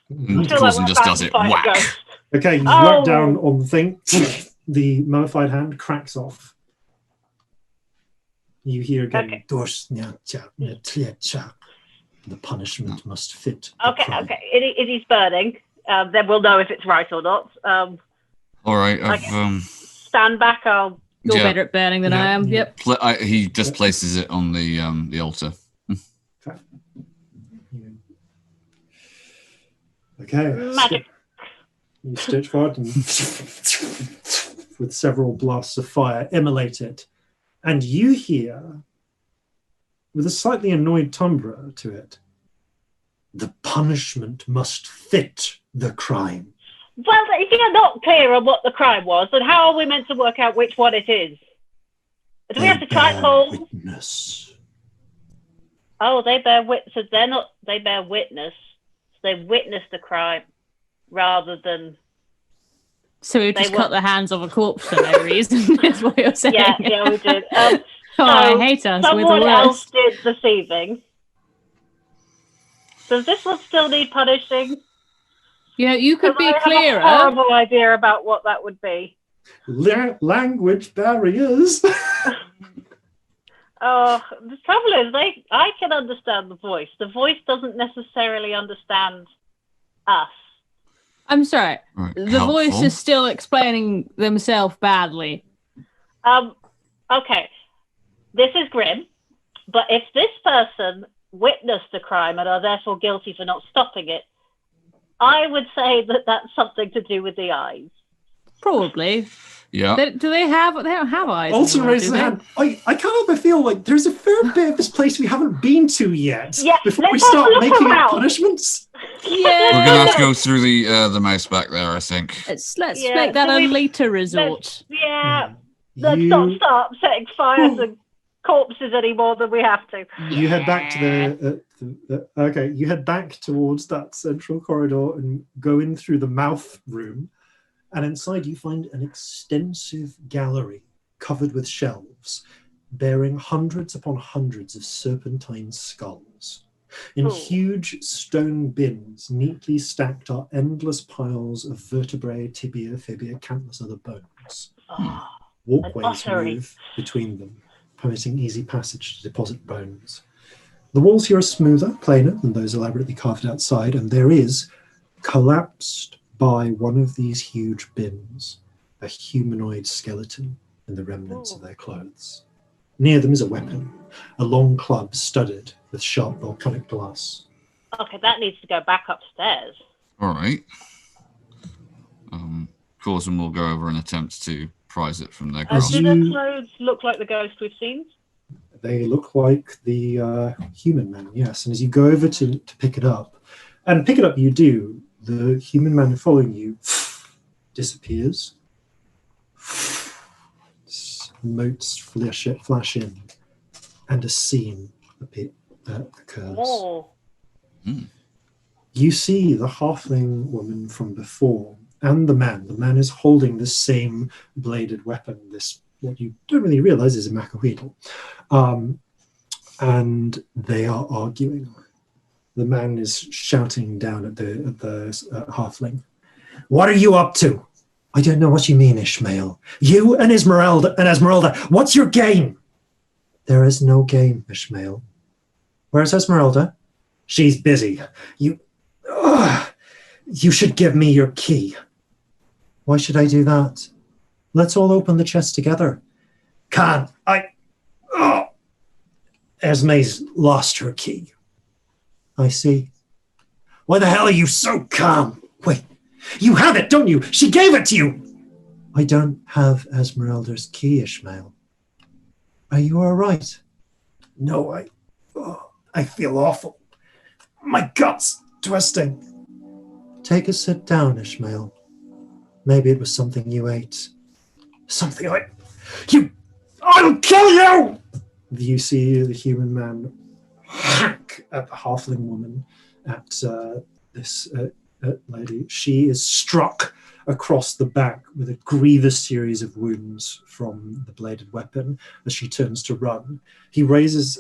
And feel like Coulson we're just about does to it. fight a Whack. ghost. Okay, you Oh. whack down on the thing. The mummified hand cracks off. You hear again. Okay. The punishment must fit. the Okay, crime. okay. It is burning. Then we'll know if it's right or not. All right, Okay. Stand back. I'll. You're Yeah. better at burning than I am. Yeah. Yep. he just places it on the altar. Okay. Magic. You stitch forward and with several blasts of fire immolate it. And you hear, with a slightly annoyed timbre to it, the punishment must fit the crime. Well, if you're not clear on what the crime was, then how are we meant to work out which one it is? Do we have to try bear call? witness. Oh, they bear witness. So they're not. They bear witness. So they witness the crime rather than. So we just cut the hands of a corpse for no reason, is what you're saying. Yeah, we did. Oh, I hate us. We're the Someone else worst. did this evening. Does this one still need punishing? You know, you could 'Cause be I have clearer. a horrible idea about what that would be. Language barriers. Oh, the trouble is, I can understand the voice. The voice doesn't necessarily understand us. I'm sorry. Right, The voice is still explaining themselves badly. Okay. This is grim, but if this person witnessed a crime and are therefore guilty for not stopping it, I would say that that's something to do with the eyes. Probably. Yeah. They don't have eyes. Alton anymore, raises do his they? hand. I can't help but feel like there's a fair bit of this place we haven't been to yet. Yeah, before we let's have a start look making around. up punishments. Yeah. We're gonna have to go through the mouse back there, I think. Let's Yeah, make that so a we've- later resort. Let's not start setting fire to corpses any more than we have to. You head back to you head back towards that central corridor and go in through the mouth room, and inside you find an extensive gallery covered with shelves bearing hundreds upon hundreds of serpentine skulls. In huge stone bins neatly stacked are endless piles of vertebrae, tibia, fibia, countless other bones. Walkways move between them, permitting easy passage to deposit bones. The walls here are smoother, plainer than those elaborately carved outside, and there is, collapsed by one of these huge bins, a humanoid skeleton in the remnants of their clothes. Near them is a weapon, a long club studded with sharp volcanic glass. Okay, that needs to go back upstairs. All right. Corzin will go over and attempt to prise it from their grasp. Do the clothes look like the ghost we've seen? They look like the human man, yes. And as you go over to pick it up, and pick it up you do, the human man following you disappears. Motes flash in, and a scene occurs. Oh. You see the halfling woman from before, and the man. The man is holding the same bladed weapon, this what you don't really realize is a macahuitl. And they are arguing. The man is shouting down at the halfling. What are you up to? I don't know what you mean, Ishmael. You and Esmeralda, what's your game? There is no game, Ishmael. Where's Esmeralda? She's busy. You should give me your key. Why should I do that? Let's all open the chest together. Can't. Esme's lost her key. I see. Why the hell are you so calm? Wait, you have it, don't you? She gave it to you. I don't have Esmeralda's key, Ishmael. Are you all right? No, I feel awful. My gut's twisting. Take a sit down, Ishmael. Maybe it was something you ate. Something I'll kill you! You see the human man hack at the halfling woman, at this lady. She is struck across the back with a grievous series of wounds from the bladed weapon as she turns to run. He raises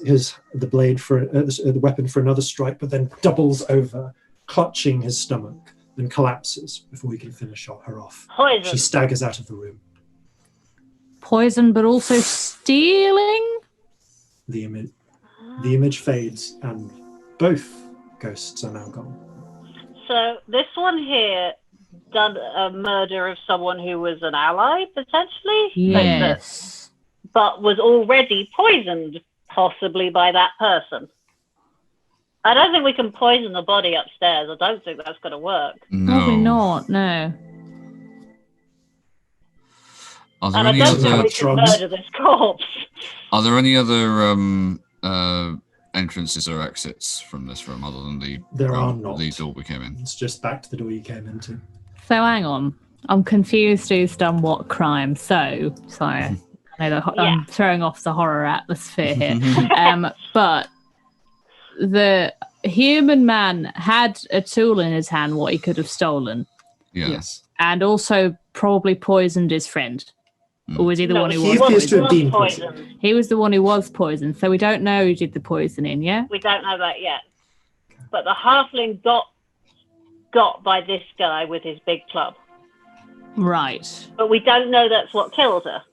the blade for the weapon for another strike, but then doubles over, clutching his stomach, and collapses before he can finish her off. Poison. She staggers out of the room. Poison, but also stealing? The image fades, and both ghosts are now gone. So this one here done a murder of someone who was an ally, potentially? Yes. But was already poisoned, possibly by that person. I don't think we can poison the body upstairs. I don't think that's going to work. No. Probably not, no. Are there And I any don't think other we can murder this corpse. Are there any other entrances or exits from this room other than the door we came in? It's just back to the door you came into. So hang on. I'm confused who's done what crime. So, sorry. I know that I'm throwing off the horror atmosphere here. But the human man had a tool in his hand, what he could have stolen. Yes. And also probably poisoned his friend. Or was he the one who was appears to have been poisoned? He was the one who was poisoned. So we don't know who did the poisoning, yeah? We don't know that yet. But the halfling got by this guy with his big club. Right. But we don't know that's what killed her.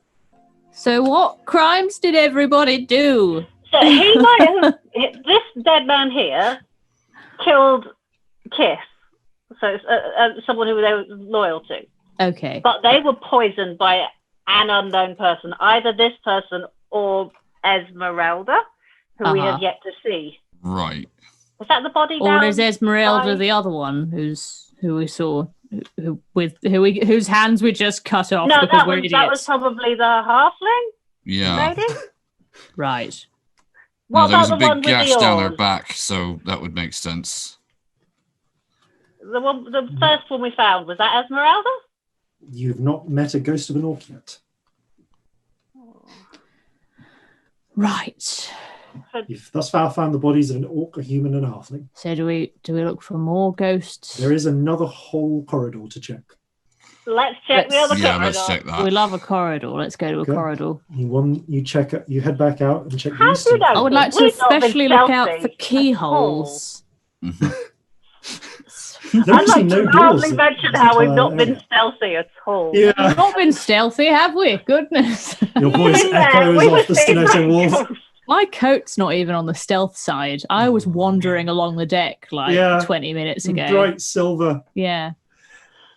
So what crimes did everybody do? So he might have... This dead man here killed Kiss So it's someone who they were loyal to. Okay. But they were poisoned by an unknown person, either this person or Esmeralda, who we have yet to see. Right. Was that the body? Or is Esmeralda the other one who we saw, whose hands we just cut off because we're idiots? That was probably the halfling. Yeah. Lady? Right. What there was about a the big one gash with the down her oars? back, so that would make sense. The first one we found, was that Esmeralda? You've not met a ghost of an orc yet. Right. You've thus far found the bodies of an orc, a human, and a halfling. So do we look for more ghosts? There is another whole corridor to check. Let's check the other corridor. Yeah, let's check that. We love a corridor. Let's go to a corridor. You head back out and check How these do you two. know? I would like to We've not been especially look out stealthy for keyholes. I'd like no to doors proudly in mention this how we've entire not been area. stealthy at all. We've Yeah, not been stealthy, have we? Goodness. your voice echoes we were off the seeing Stenoto that walls. ghost. My coat's not even on the stealth side. I was wandering along the deck like 20 minutes ago. Bright silver. Yeah.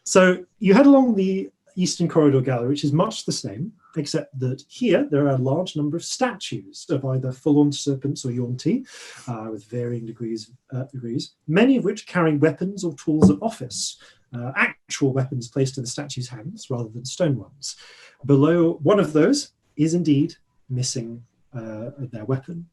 So you head along the Eastern Corridor Gallery, which is much the same, except that here there are a large number of statues of either full-on serpents or Yuan-Ti, with varying degrees, many of which carry weapons or tools of office, actual weapons placed in the statue's hands rather than stone ones. Below one of those is indeed missing their weapon.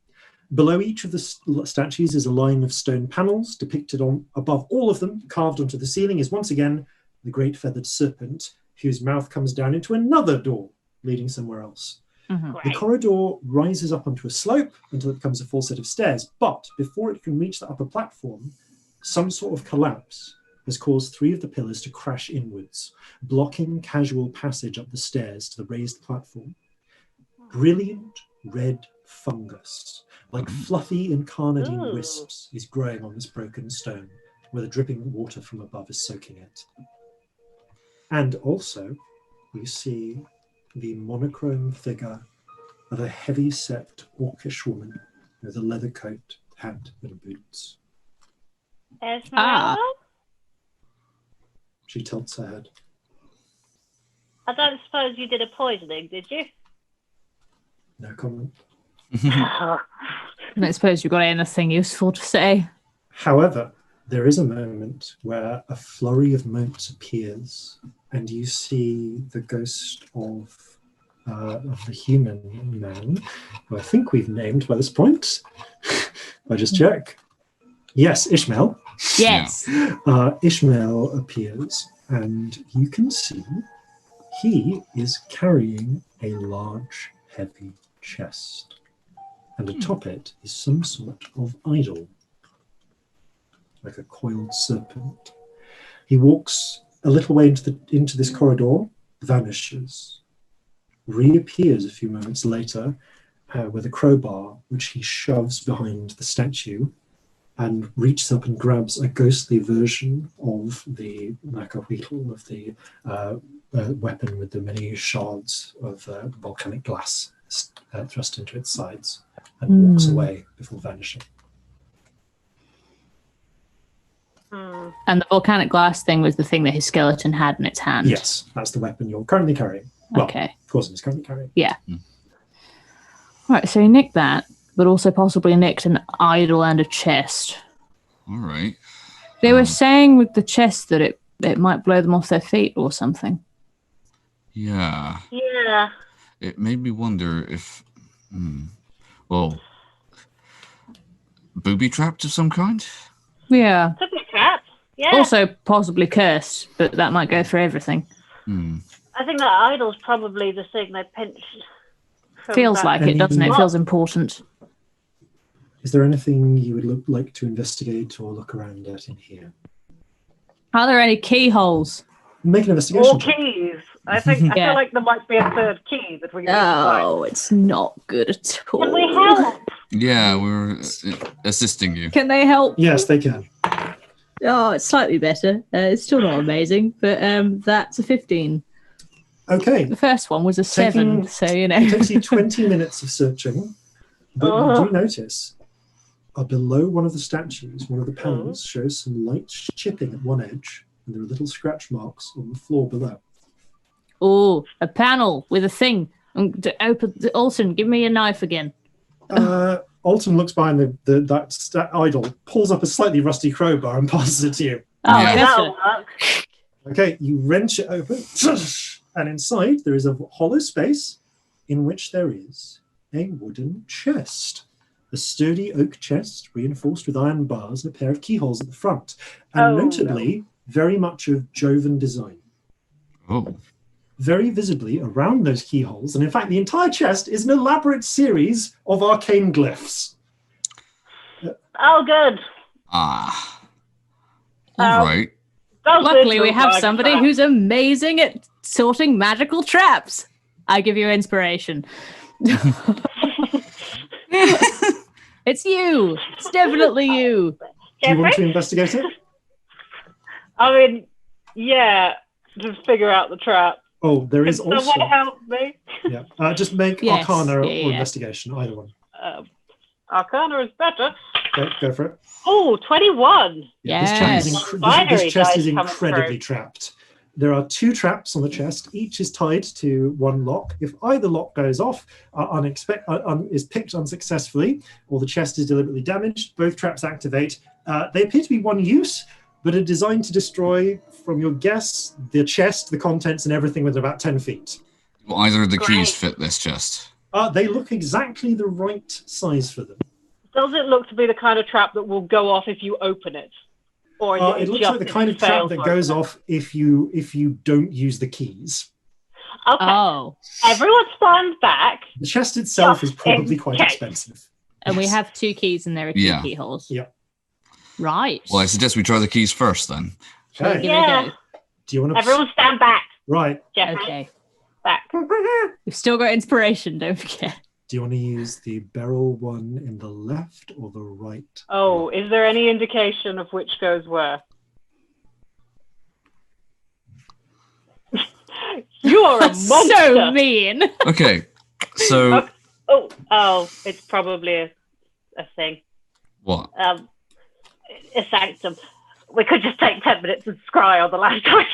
Below each of the statues is a line of stone panels depicted on above all of them, carved onto the ceiling, is once again the great feathered serpent, whose mouth comes down into another door leading somewhere else. Mm-hmm. The corridor rises up onto a slope until it becomes a full set of stairs, but before it can reach the upper platform, some sort of collapse has caused 3 of the pillars to crash inwards, blocking casual passage up the stairs to the raised platform. Brilliant red fungus, like fluffy incarnadine wisps, is growing on this broken stone, where the dripping water from above is soaking it. And also, you see the monochrome figure of a heavy-set orcish woman with a leather coat, hat, and boots. Esmeralda? She tilts her head. I don't suppose you did a poisoning, did you? No comment. I don't suppose you've got anything useful to say. However, there is a moment where a flurry of motes appears, and you see the ghost of the human man, who I think we've named by this point. I just check. Yes, Ishmael. Yes. Ishmael appears, and you can see he is carrying a large, heavy chest, and atop it is some sort of idol, like a coiled serpent. He walks a little way into this corridor, vanishes, reappears a few moments later with a crowbar, which he shoves behind the statue, and reaches up and grabs a ghostly version of the Macahuitl, of the weapon with the many shards of volcanic glass thrust into its sides, and walks away before vanishing. And the volcanic glass thing was the thing that his skeleton had in its hand. Yes, that's the weapon you're currently carrying. Well, Okay. Corzin is currently carrying. Yeah. Right, so he nicked that, but also possibly nicked an idol and a chest. All right. They were saying with the chest that it might blow them off their feet or something. Yeah. Yeah. It made me wonder if, well, booby trapped of some kind? Yeah. Could be trapped. Yeah. Also possibly cursed, but that might go for everything. I think that idol's probably the thing they pinched. from Feels that. like it, doesn't it? It feels important. Is there anything you would like to investigate or look around at in here? Are there any keyholes? Make an investigation Or check. keys. I think I Yeah. feel like there might be a third key that we can find. Oh, it's not good at all. Can we help? Yeah, we're assisting you. Can they help? Yes, they can. Oh, it's slightly better. It's still not amazing, but that's a 15. Okay. The first one was a 7, so you know. It takes you 20 minutes of searching, but you do notice below one of the statues, one of the panels shows some light chipping at one edge, and there are little scratch marks on the floor below. Oh, a panel with a thing. Alton, give me your knife again. Alton looks behind that idol, pulls up a slightly rusty crowbar and passes it to you. Oh, Yeah. That'll work. Okay, you wrench it open, and inside there is a hollow space in which there is a wooden chest. A sturdy oak chest reinforced with iron bars and a pair of keyholes at the front, and notably very much of Jovan design. Oh. Very visibly around those keyholes, and in fact the entire chest is an elaborate series of arcane glyphs. Oh, good. Ah. All right. Luckily, we have somebody who's amazing at sorting magical traps. I give you inspiration. It's you. It's definitely you. Do you want to investigate it? I mean, yeah, to figure out the trap. Oh, there is Can also... someone help me? Yeah, just make Yes, Arcana or yeah. investigation, either one. Arcana is better. Okay, go for it. Oh, 21. This chest is, Yes. this chest is Binary dice incredibly coming trapped. There are 2 traps on the chest. Each is tied to one lock. If either lock goes off, is picked unsuccessfully, or the chest is deliberately damaged, both traps activate. They appear to be one use, but are designed to destroy, from your guess, the chest, the contents, and everything within about 10 feet. Will either of the keys Great. fit this chest? They look exactly the right size for them. Does it look to be the kind of trap that will go off if you open it? Or is It looks just like the kind of trap fails that to goes open off if you don't use the keys. it? Okay. Oh, Everyone stand back. The chest itself is Just probably in quite case. expensive. and we have 2 keys and there are 2 Yeah. keyholes. Yeah. Right. Well, I suggest we try the keys first then. Shall we Okay. give it a Yeah. go? Do you want to? Everyone stand back. Right. Jeffrey, Okay. back. We've still got inspiration, don't forget. Do you want to use the barrel one in the left or the right? Oh, is there any indication of which goes where? You are a monster. So mean. Okay, so Oh, it's probably a thing. what? A sanctum. We could just take 10 minutes and scry on the last time.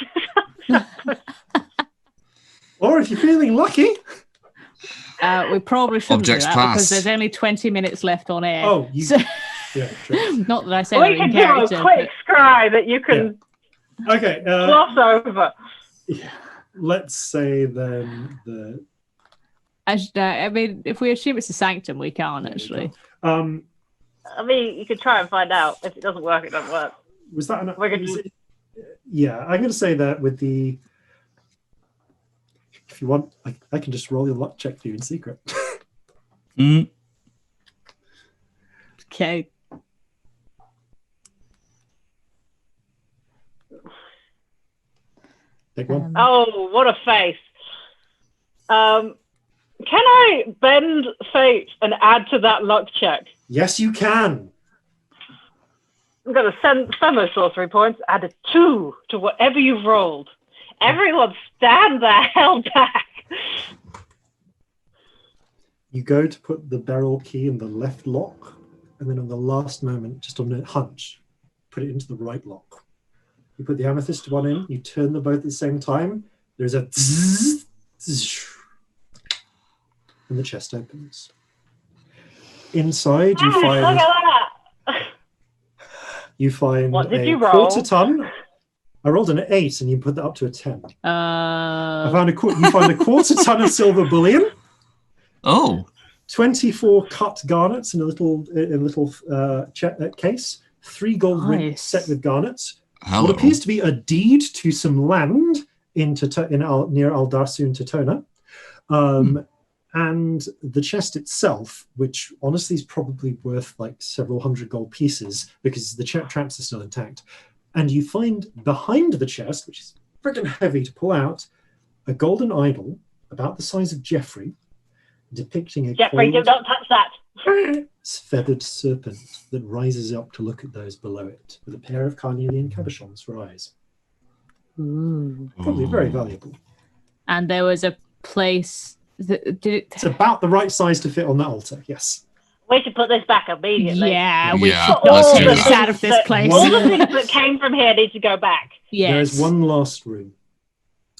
Or if you're feeling lucky. We probably shouldn't Objects do that pass. because there's only 20 minutes left on air. Oh, you. So, Yeah. True. not that I say We that can in do a character. quick scry that you can Okay. gloss over. Yeah. Let's say then the. I mean, if we assume it's a sanctum, we can't actually. I mean, you could try and find out. If it doesn't work, it doesn't work. Was that enough? We're gonna- Yeah, I'm going to say that with the. If you want, I can just roll your luck check for you in secret. Mm, Okay. Take one. Oh, what a face. Can I bend fate and add to that luck check? Yes, you can. I'm going to send those sorcery points, add a 2 to whatever you've rolled. Everyone stand the hell back. You go to put the barrel key in the left lock, and then on the last moment, just on a hunch, put it into the right lock. You put the amethyst one in, you turn them both at the same time, there's a zzz, zzz, and the chest opens. Inside, you Look find at that. What did a you roll? quarter ton. I rolled an 8, and you put that up to a 10. I found you find a quarter ton of silver bullion. oh, 24 cut garnets in a little case, 3 gold rings Nice. set with garnets. hello. What appears to be a deed to some land near Aldarsun Totona. And the chest itself, which honestly is probably worth like several hundred gold pieces because the traps are still intact. And you find behind the chest, which is freaking heavy to pull out, a golden idol about the size of Jeffrey, depicting a Jeffrey, do coiled, not touch that. feathered serpent that rises up to look at those below it, with a pair of carnelian cabochons for eyes. Ooh. Probably very valuable. And there was a place that did it. It's about the right size to fit on that altar, yes. We should put this back immediately. Yeah, we Yeah, should let's not do get this that. out of this place. All the things that came from here need to go back. Yes. There is one last room,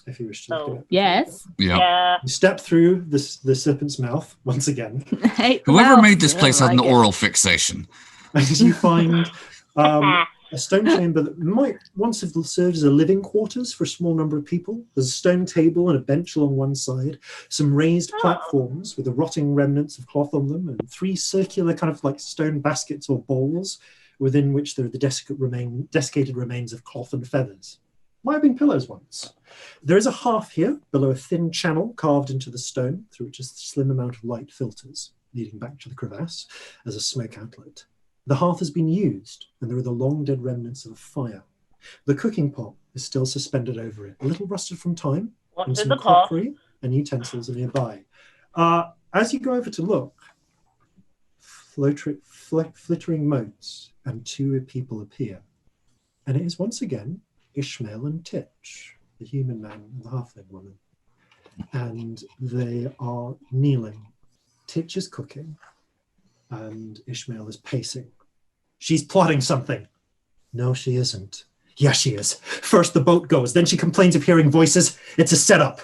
if you wish to look at it. Yes. Yeah. Yeah. You step through the serpent's mouth once again, Whoever made this I place don't had an like it. oral fixation. and you find a stone chamber that might once have served as a living quarters for a small number of people. There's a stone table and a bench along one side, some raised platforms with the rotting remnants of cloth on them, and 3 circular kind of like stone baskets or bowls within which there are the desiccated remains of cloth and feathers. Might have been pillows once. There is a hearth here below a thin channel carved into the stone through which a slim amount of light filters, leading back to the crevasse as a smoke outlet. The hearth has been used, and there are the long dead remnants of a fire. The cooking pot is still suspended over it, a little rusted from time, and What's in some the pot? crockery and utensils are nearby. As you go over to look, flittering motes and 2 people appear. And it is once again Ishmael and Titch, the human man and the halfling woman. And they are kneeling. Titch is cooking, and Ishmael is pacing. She's plotting something. No, she isn't. Yes, she is. First the boat goes, then she complains of hearing voices. It's a setup.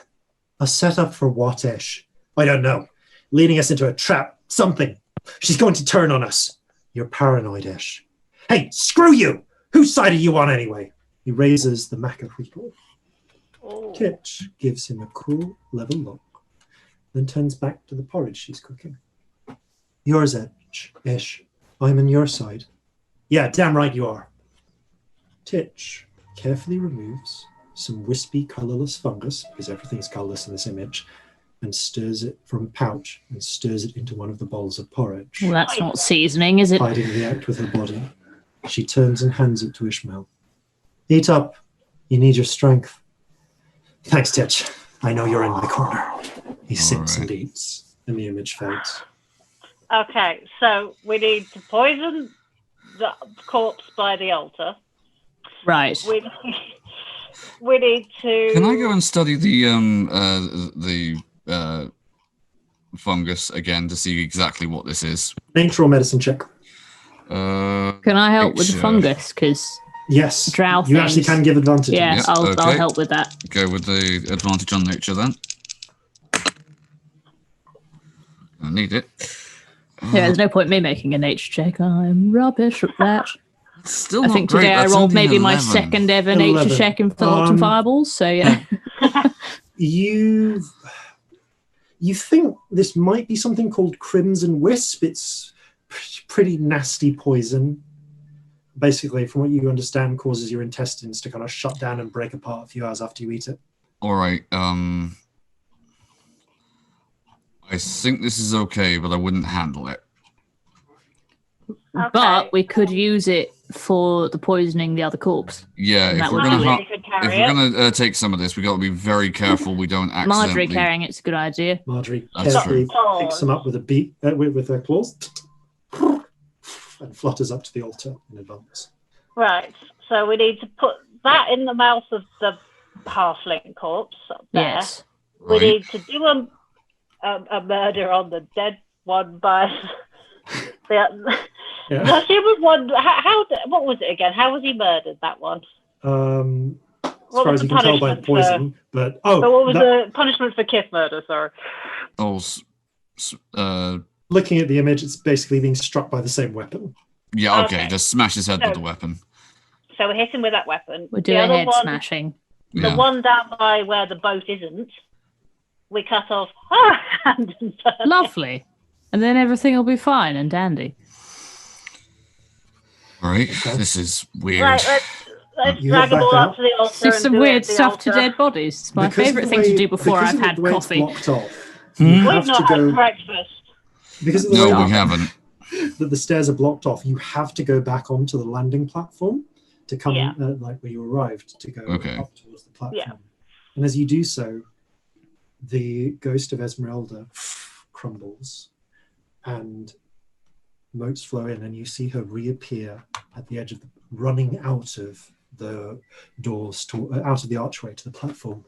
A setup for what, Ish? I don't know. Leading us into a trap. Something. She's going to turn on us. You're paranoid, Ish. Hey, screw you! Whose side are you on anyway? He raises the maca wheatle. Titch gives him a cool, level look, then turns back to the porridge she's cooking. Yours, Ish. I'm on your side. Yeah, damn right you are. Titch carefully removes some wispy, colourless fungus, because everything is colourless in this image, and stirs it from a pouch and stirs it into one of the bowls of porridge. Well, that's not seasoning, is it? Hiding the act with her body, she turns and hands it to Ishmael. Eat up. You need your strength. Thanks, Titch. I know you're in my corner. He sits and eats, and the image fades. Okay, so we need to poison the corpse by the altar. Right. We need to... Can I go and study the fungus again to see exactly what this is? Nature or medicine check. Can I help with the fungus? Because yes, drow you actually things. can give advantage. Yeah, Yep, I'll okay. help with that. Go with the advantage on nature then. I need it. Yeah, there's no point in me making a nature check. I'm rubbish at that. Still I not think great. today I That's rolled only maybe my 11. second ever nature 11. check in Flintlocks and Fireballs. So yeah. You think this might be something called Crimson Wisp. It's pretty nasty poison. Basically, from what you understand, causes your intestines to kind of shut down and break apart a few hours after you eat it. All right. I think this is okay, but I wouldn't handle it. Okay. But we could use it for the poisoning the other corpse. Yeah, And if that we're would gonna be Marjorie could carry it. take some of this, we got to be very careful we don't accidentally. Marjorie carrying it's a good idea. Marjorie That's carefully true. picks them up with a beak with her claws and flutters up to the altar in advance. Right, so we need to put that in the mouth of the halfling corpse up there. Yes. We Right. need to do a murder on the dead one by the human one. What was it again? How was he murdered? That one. As What far was as you the can tell by the punishment poison, but So what was the punishment for Kith murder? Sorry. Looking at the image, it's basically being struck by the same weapon. Yeah, okay. Okay. Just smash his head with So- the weapon. So we hit him with that weapon. We're The doing other head one, smashing. the Yeah. one down by where the boat isn't, we cut off her hand and burn it. Lovely. And then everything will be fine and dandy. All right. Okay. This is weird. Right, let's You drag head them all back up out. to the altar. It's just and some do it weird at the stuff to altar. dead bodies. It's my Because of favourite the thing to way- do before because I've of the had way it's coffee. blocked off, Hmm? you We've have not to had go breakfast. because of the No, way we haven't. that the stairs are blocked off. You have to go back onto the landing platform to come, Yeah. like where you arrived, to go Okay. up towards the platform. Yeah. And as you do so, the ghost of Esmeralda crumbles, and motes flow in, and you see her reappear at the edge of running out of the doors, out of the archway to the platform.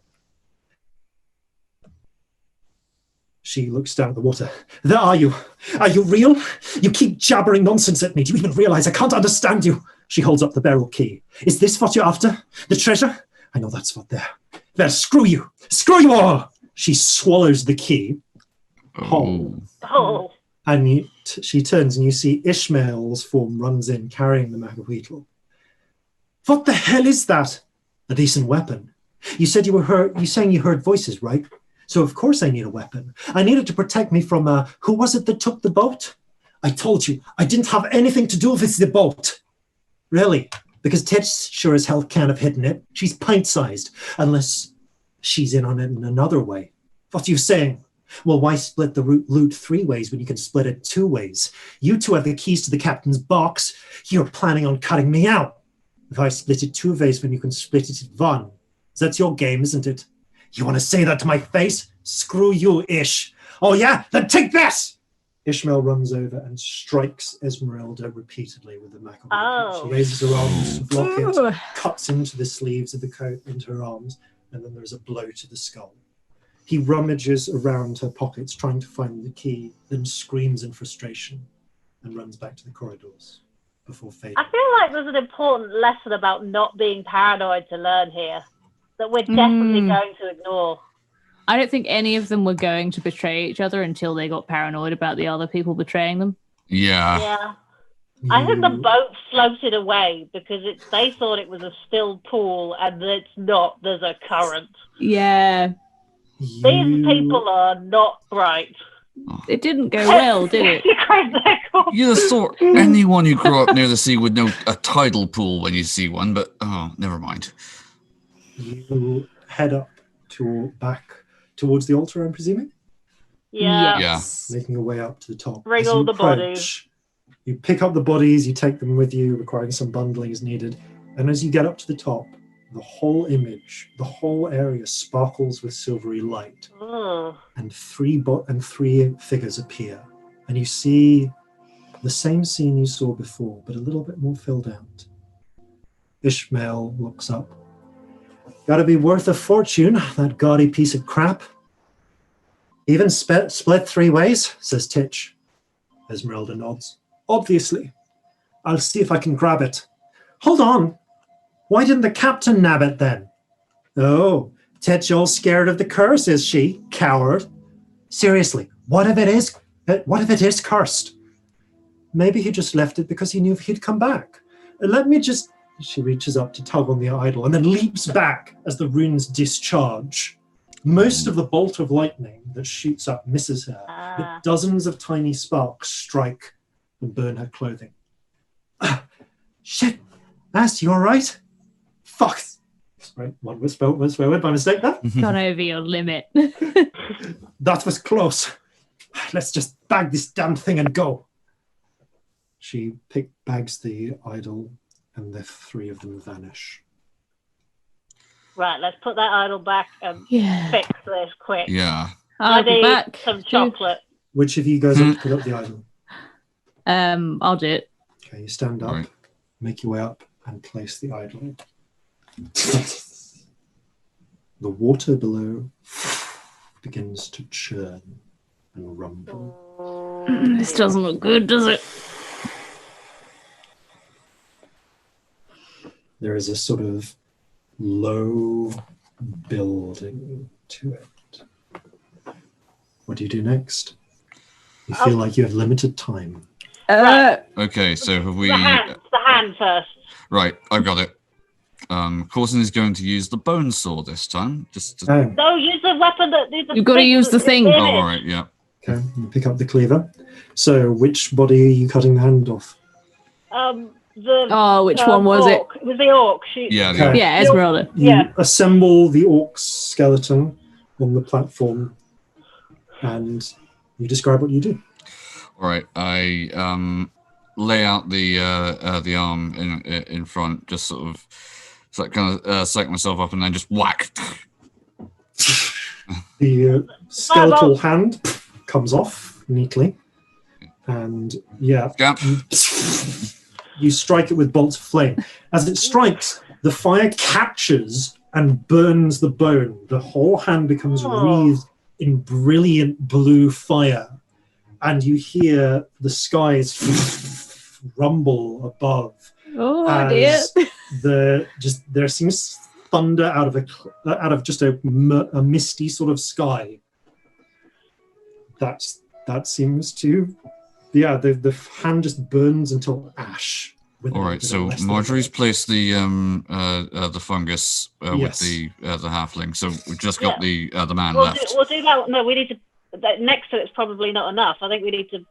She looks down at the water. There are you. Are you real? You keep jabbering nonsense at me. Do you even realize I can't understand you? She holds up the beryl key. Is this what you're after? The treasure? I know that's what there. There, screw you. Screw you all. She swallows the key. Whole. Oh. And she turns and you see Ishmael's form runs in carrying the Magahuitl. What the hell is that? A decent weapon. You said you heard voices, right? So of course I need a weapon. I need it to protect me from, who was it that took the boat? I told you, I didn't have anything to do with the boat. Really? Because Titch sure as hell can't have hidden it. She's pint-sized, unless she's in on it in another way. What are you saying? Well, why split the loot 3 ways when you can split it 2 ways? You 2 have the keys to the captain's box. You're planning on cutting me out. If I split it 2 ways when you can split it 1. That's your game, isn't it? You want to say that to my face? Screw you, Ish. Oh yeah? Then take this! Ishmael runs over and strikes Esmeralda repeatedly with the Macabre. Oh. She raises her arms to block it, cuts into the sleeves of the coat, into her arms, and then there's a blow to the skull. He rummages around her pockets, trying to find the key, then screams in frustration and runs back to the corridors before fading. I feel like there's an important lesson about not being paranoid to learn here that we're definitely going to ignore. I don't think any of them were going to betray each other until they got paranoid about the other people betraying them. Yeah. I think the boat floated away because they thought it was a still pool and it's not. There's a current. Yeah. These people are not right. It didn't go well, did it? You're the sort anyone who grew up near the sea would know a tidal pool when you see one, but never mind. You head up back towards the altar, I'm presuming? Yeah. Yes. Making your way up to the top. Bring all the bodies. You pick up the bodies, you take them with you, requiring some bundling is needed. And as you get up to the top, the whole image, the whole area sparkles with silvery light. And three figures appear. And you see the same scene you saw before, but a little bit more filled out. Ishmael looks up. Gotta be worth a fortune, that gaudy piece of crap. Even split 3 ways, says Titch. Esmeralda nods. Obviously. I'll see if I can grab it. Hold on. Why didn't the captain nab it then? Oh, Titch all scared of the curse, is she? Coward. Seriously, what if it is cursed? Maybe he just left it because he knew he'd come back. Let me just... She reaches up to tug on the idol and then leaps back as the runes discharge. Most of the bolt of lightning that shoots up misses her, but dozens of tiny sparks strike and burn her clothing. Shit! Ass, you alright? Fuck! Right, one was forward by mistake there. Gone over your limit. That was close. Let's just bag this damn thing and go. She bags the idol and the 3 of them vanish. Right, let's put that idol back and fix this quick. Yeah. I'll be back. Some chocolate. Which of you guys want to pick up the idol? I'll do it. Okay, you stand up, Right. make your way up, and place the idol. The water below begins to churn and rumble. This doesn't look good, does it? There is a sort of low building to it. What do you do next? You feel like you have limited time. Okay, so have we... The hand first. Right, I've got it. Coulson is going to use the bone saw this time. No, use the weapon that... You've got to use the thing. Oh, all right, yeah. Okay, you pick up the cleaver. So, which body are you cutting the hand off? Which one was orc. It was the orc. Okay. Yeah, Esmeralda. You assemble the orc's skeleton on the platform, and you describe what you do. All right, I lay out the arm in front, just sort of psych myself up, and then just whack. The skeletal hand comes off neatly, and you strike it with bolts of flame. As it strikes, the fire catches and burns the bone. The whole hand becomes wreathed in brilliant blue fire, and you hear the skies rumble above. Oh dear! There seems thunder out of just a misty sort of sky. That seems to, the hand just burns until ash. All right, so Marjorie's placed the fungus Yes. with the halfling. So we've just got the man We'll left. do that. No, we need to. Next to it's probably not enough. I think we need to.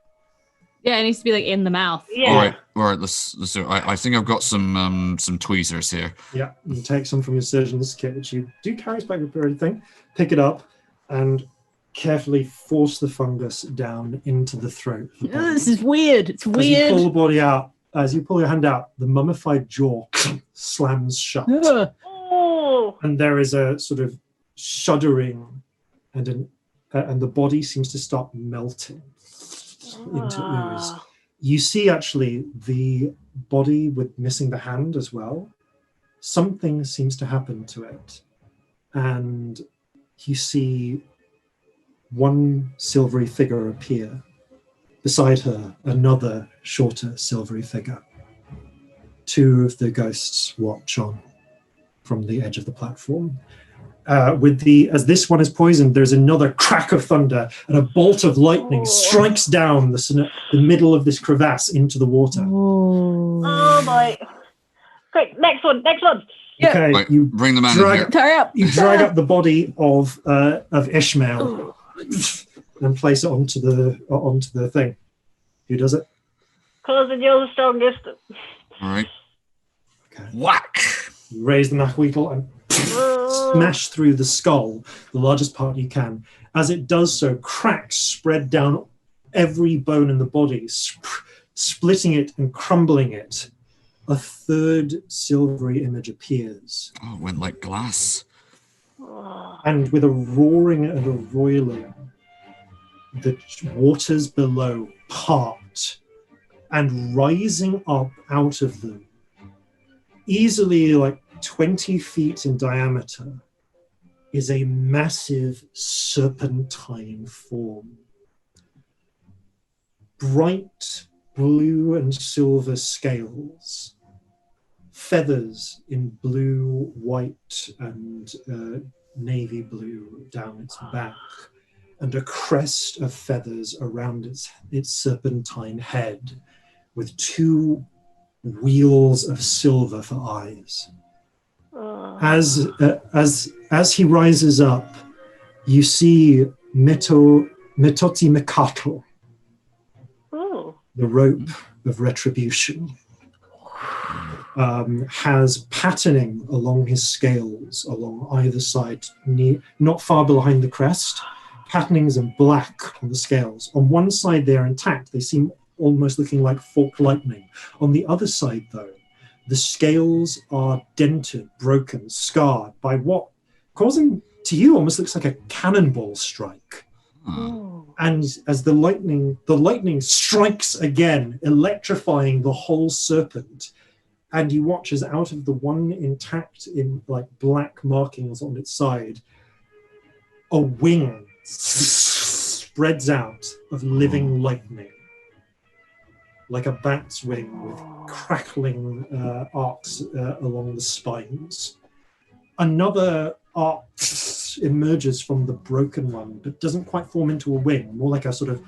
Yeah, it needs to be like in the mouth. Yeah. All right. Let's do it. I think I've got some tweezers here. Yeah, you take some from your surgeon's kit, which you do carry as back with everything. Pick it up and carefully force the fungus down into the throat. This is weird. It's As you pull weird. the body out, as you pull your hand out, the mummified jaw slams shut. Ugh. Oh. And there is a sort of shuddering, and the body seems to start melting into ooze. You see actually the body with missing the hand as well. Something seems to happen to it. And you see one silvery figure appear. Beside her, another shorter silvery figure. Two of the ghosts watch on from the edge of the platform. As this one is poisoned, there's another crack of thunder and a bolt of lightning strikes down the middle of this crevasse into the water. Oh boy! Quick, next one. Yeah. Okay, Right, you bring the man in here. Hurry up! you drag up the body of Ishmael and place it onto the thing. Who does it? Cousin, you're the strongest. All right. Okay. Whack! You raise the Mahuitl and smash through the skull, the largest part you can. As it does so, cracks spread down every bone in the body, splitting it and crumbling it. A third silvery image appears. Oh, it went like glass. And with a roaring and a roiling, the waters below part, and rising up out of them, easily like 20 feet in diameter, is a massive serpentine form. Bright blue and silver scales, feathers in blue, white, and navy blue down its back, and a crest of feathers around its serpentine head, with two wheels of silver for eyes. As he rises up, you see Metoti Mekatl, the rope of retribution, has patterning along his scales along either side, not far behind the crest. Patternings in black on the scales. On one side they're intact, they seem almost looking like forked lightning. On the other side though, the scales are dented, broken, scarred by what, causing to you almost looks like a cannonball strike. And as the lightning strikes again, electrifying the whole serpent, and you watch as out of the one intact in like black markings on its side, a wing spreads out of living lightning, like a bat's wing with crackling arcs along the spines. Another arc emerges from the broken one, but doesn't quite form into a wing, more like a sort of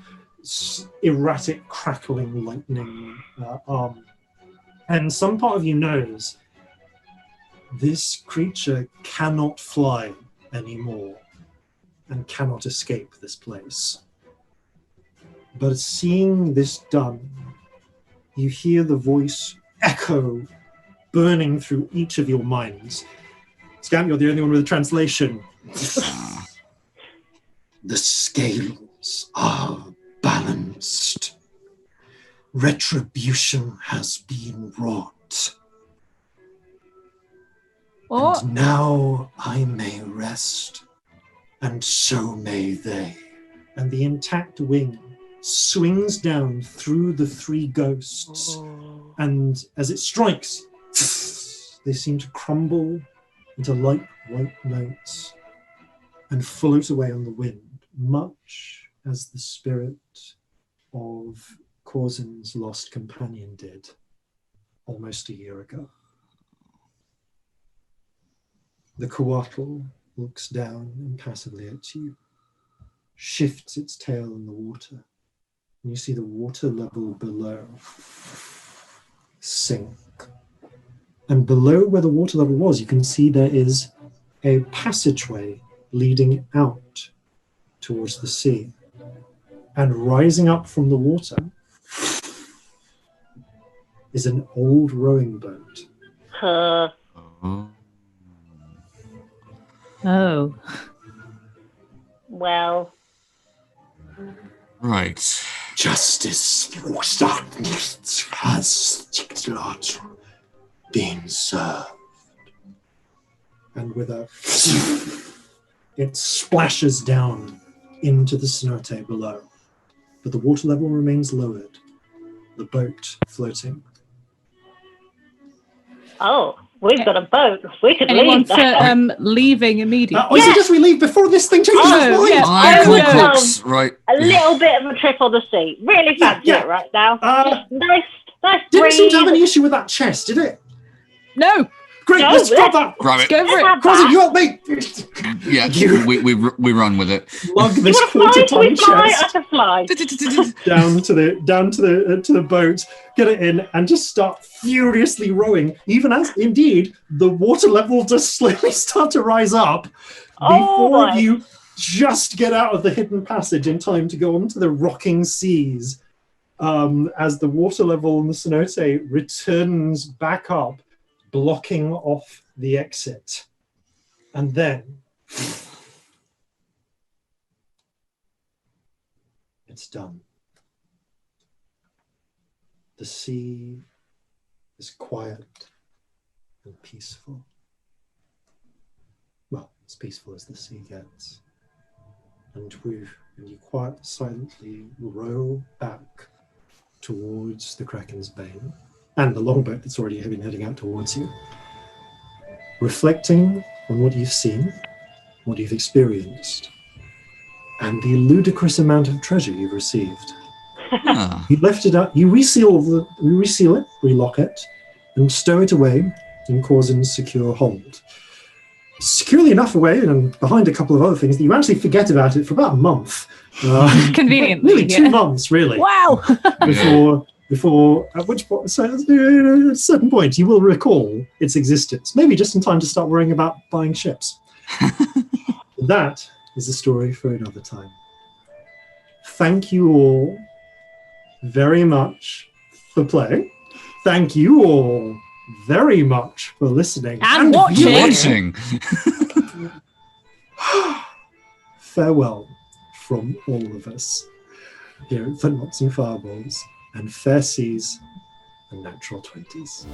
erratic crackling lightning arm. And some part of you knows this creature cannot fly anymore and cannot escape this place. But seeing this done, you hear the voice echo, burning through each of your minds. Scamp, you're the only one with a translation. The scales are balanced. Retribution has been wrought. What? And now I may rest, and so may they. And the intact wing swings down through the three ghosts, and as it strikes, they seem to crumble into light white notes and float away on the wind, much as the spirit of Corzin's lost companion did almost a year ago. The Coatl looks down impassively at you, shifts its tail in the water, and you see the water level below sink. And below where the water level was, you can see there is a passageway leading out towards the sea. And rising up from the water is an old rowing boat. Oh. Well. Right. Justice has been served. And with a it splashes down into the cenote below. But the water level remains lowered. The boat floating. Oh, we've got a boat. We could Anyone leave that. for leaving immediately? Or suggest we leave before this thing changes its mind? yeah. I Oh, call no. quits, right. A little bit of a trip on the sea. Really fancy Yeah. it right now. Uh, Nice Didn't seem to have breeze. any issue with that chest, did it? No, Great, No, let's grab that. Grab it. go for Let's it. have Crosby, that. you help me. Yeah, we run with it. Lug You this want to fly? quarter-ton Can we fly? I chest can fly. down to the boat, get it in, and just start furiously rowing. Even as, indeed, the water level does slowly start to rise up. Oh Before my. you just get out of the hidden passage in time to go onto the rocking seas, as the water level in the cenote returns back up, blocking off the exit. And then it's done. The sea is quiet and peaceful. Well, as peaceful as the sea gets. And you quite silently row back towards the Kraken's Bane and the longboat that's already been heading out towards you. Reflecting on what you've seen, what you've experienced, and the ludicrous amount of treasure you've received. Ah, You lift it up, you reseal it, relock it, and stow it away in Corzin's secure hold. Securely enough away and behind a couple of other things that you actually forget about it for about a month. Conveniently. Nearly 2 months, really. Wow. Before at which point, so at a certain point, you will recall its existence. Maybe just in time to start worrying about buying ships. That is a story for another time. Thank you all very much for playing. Thank you all very much for listening And watching. viewing. watching. Farewell from all of us here at Flintlocks and Fireballs, and fair seas and natural 20s.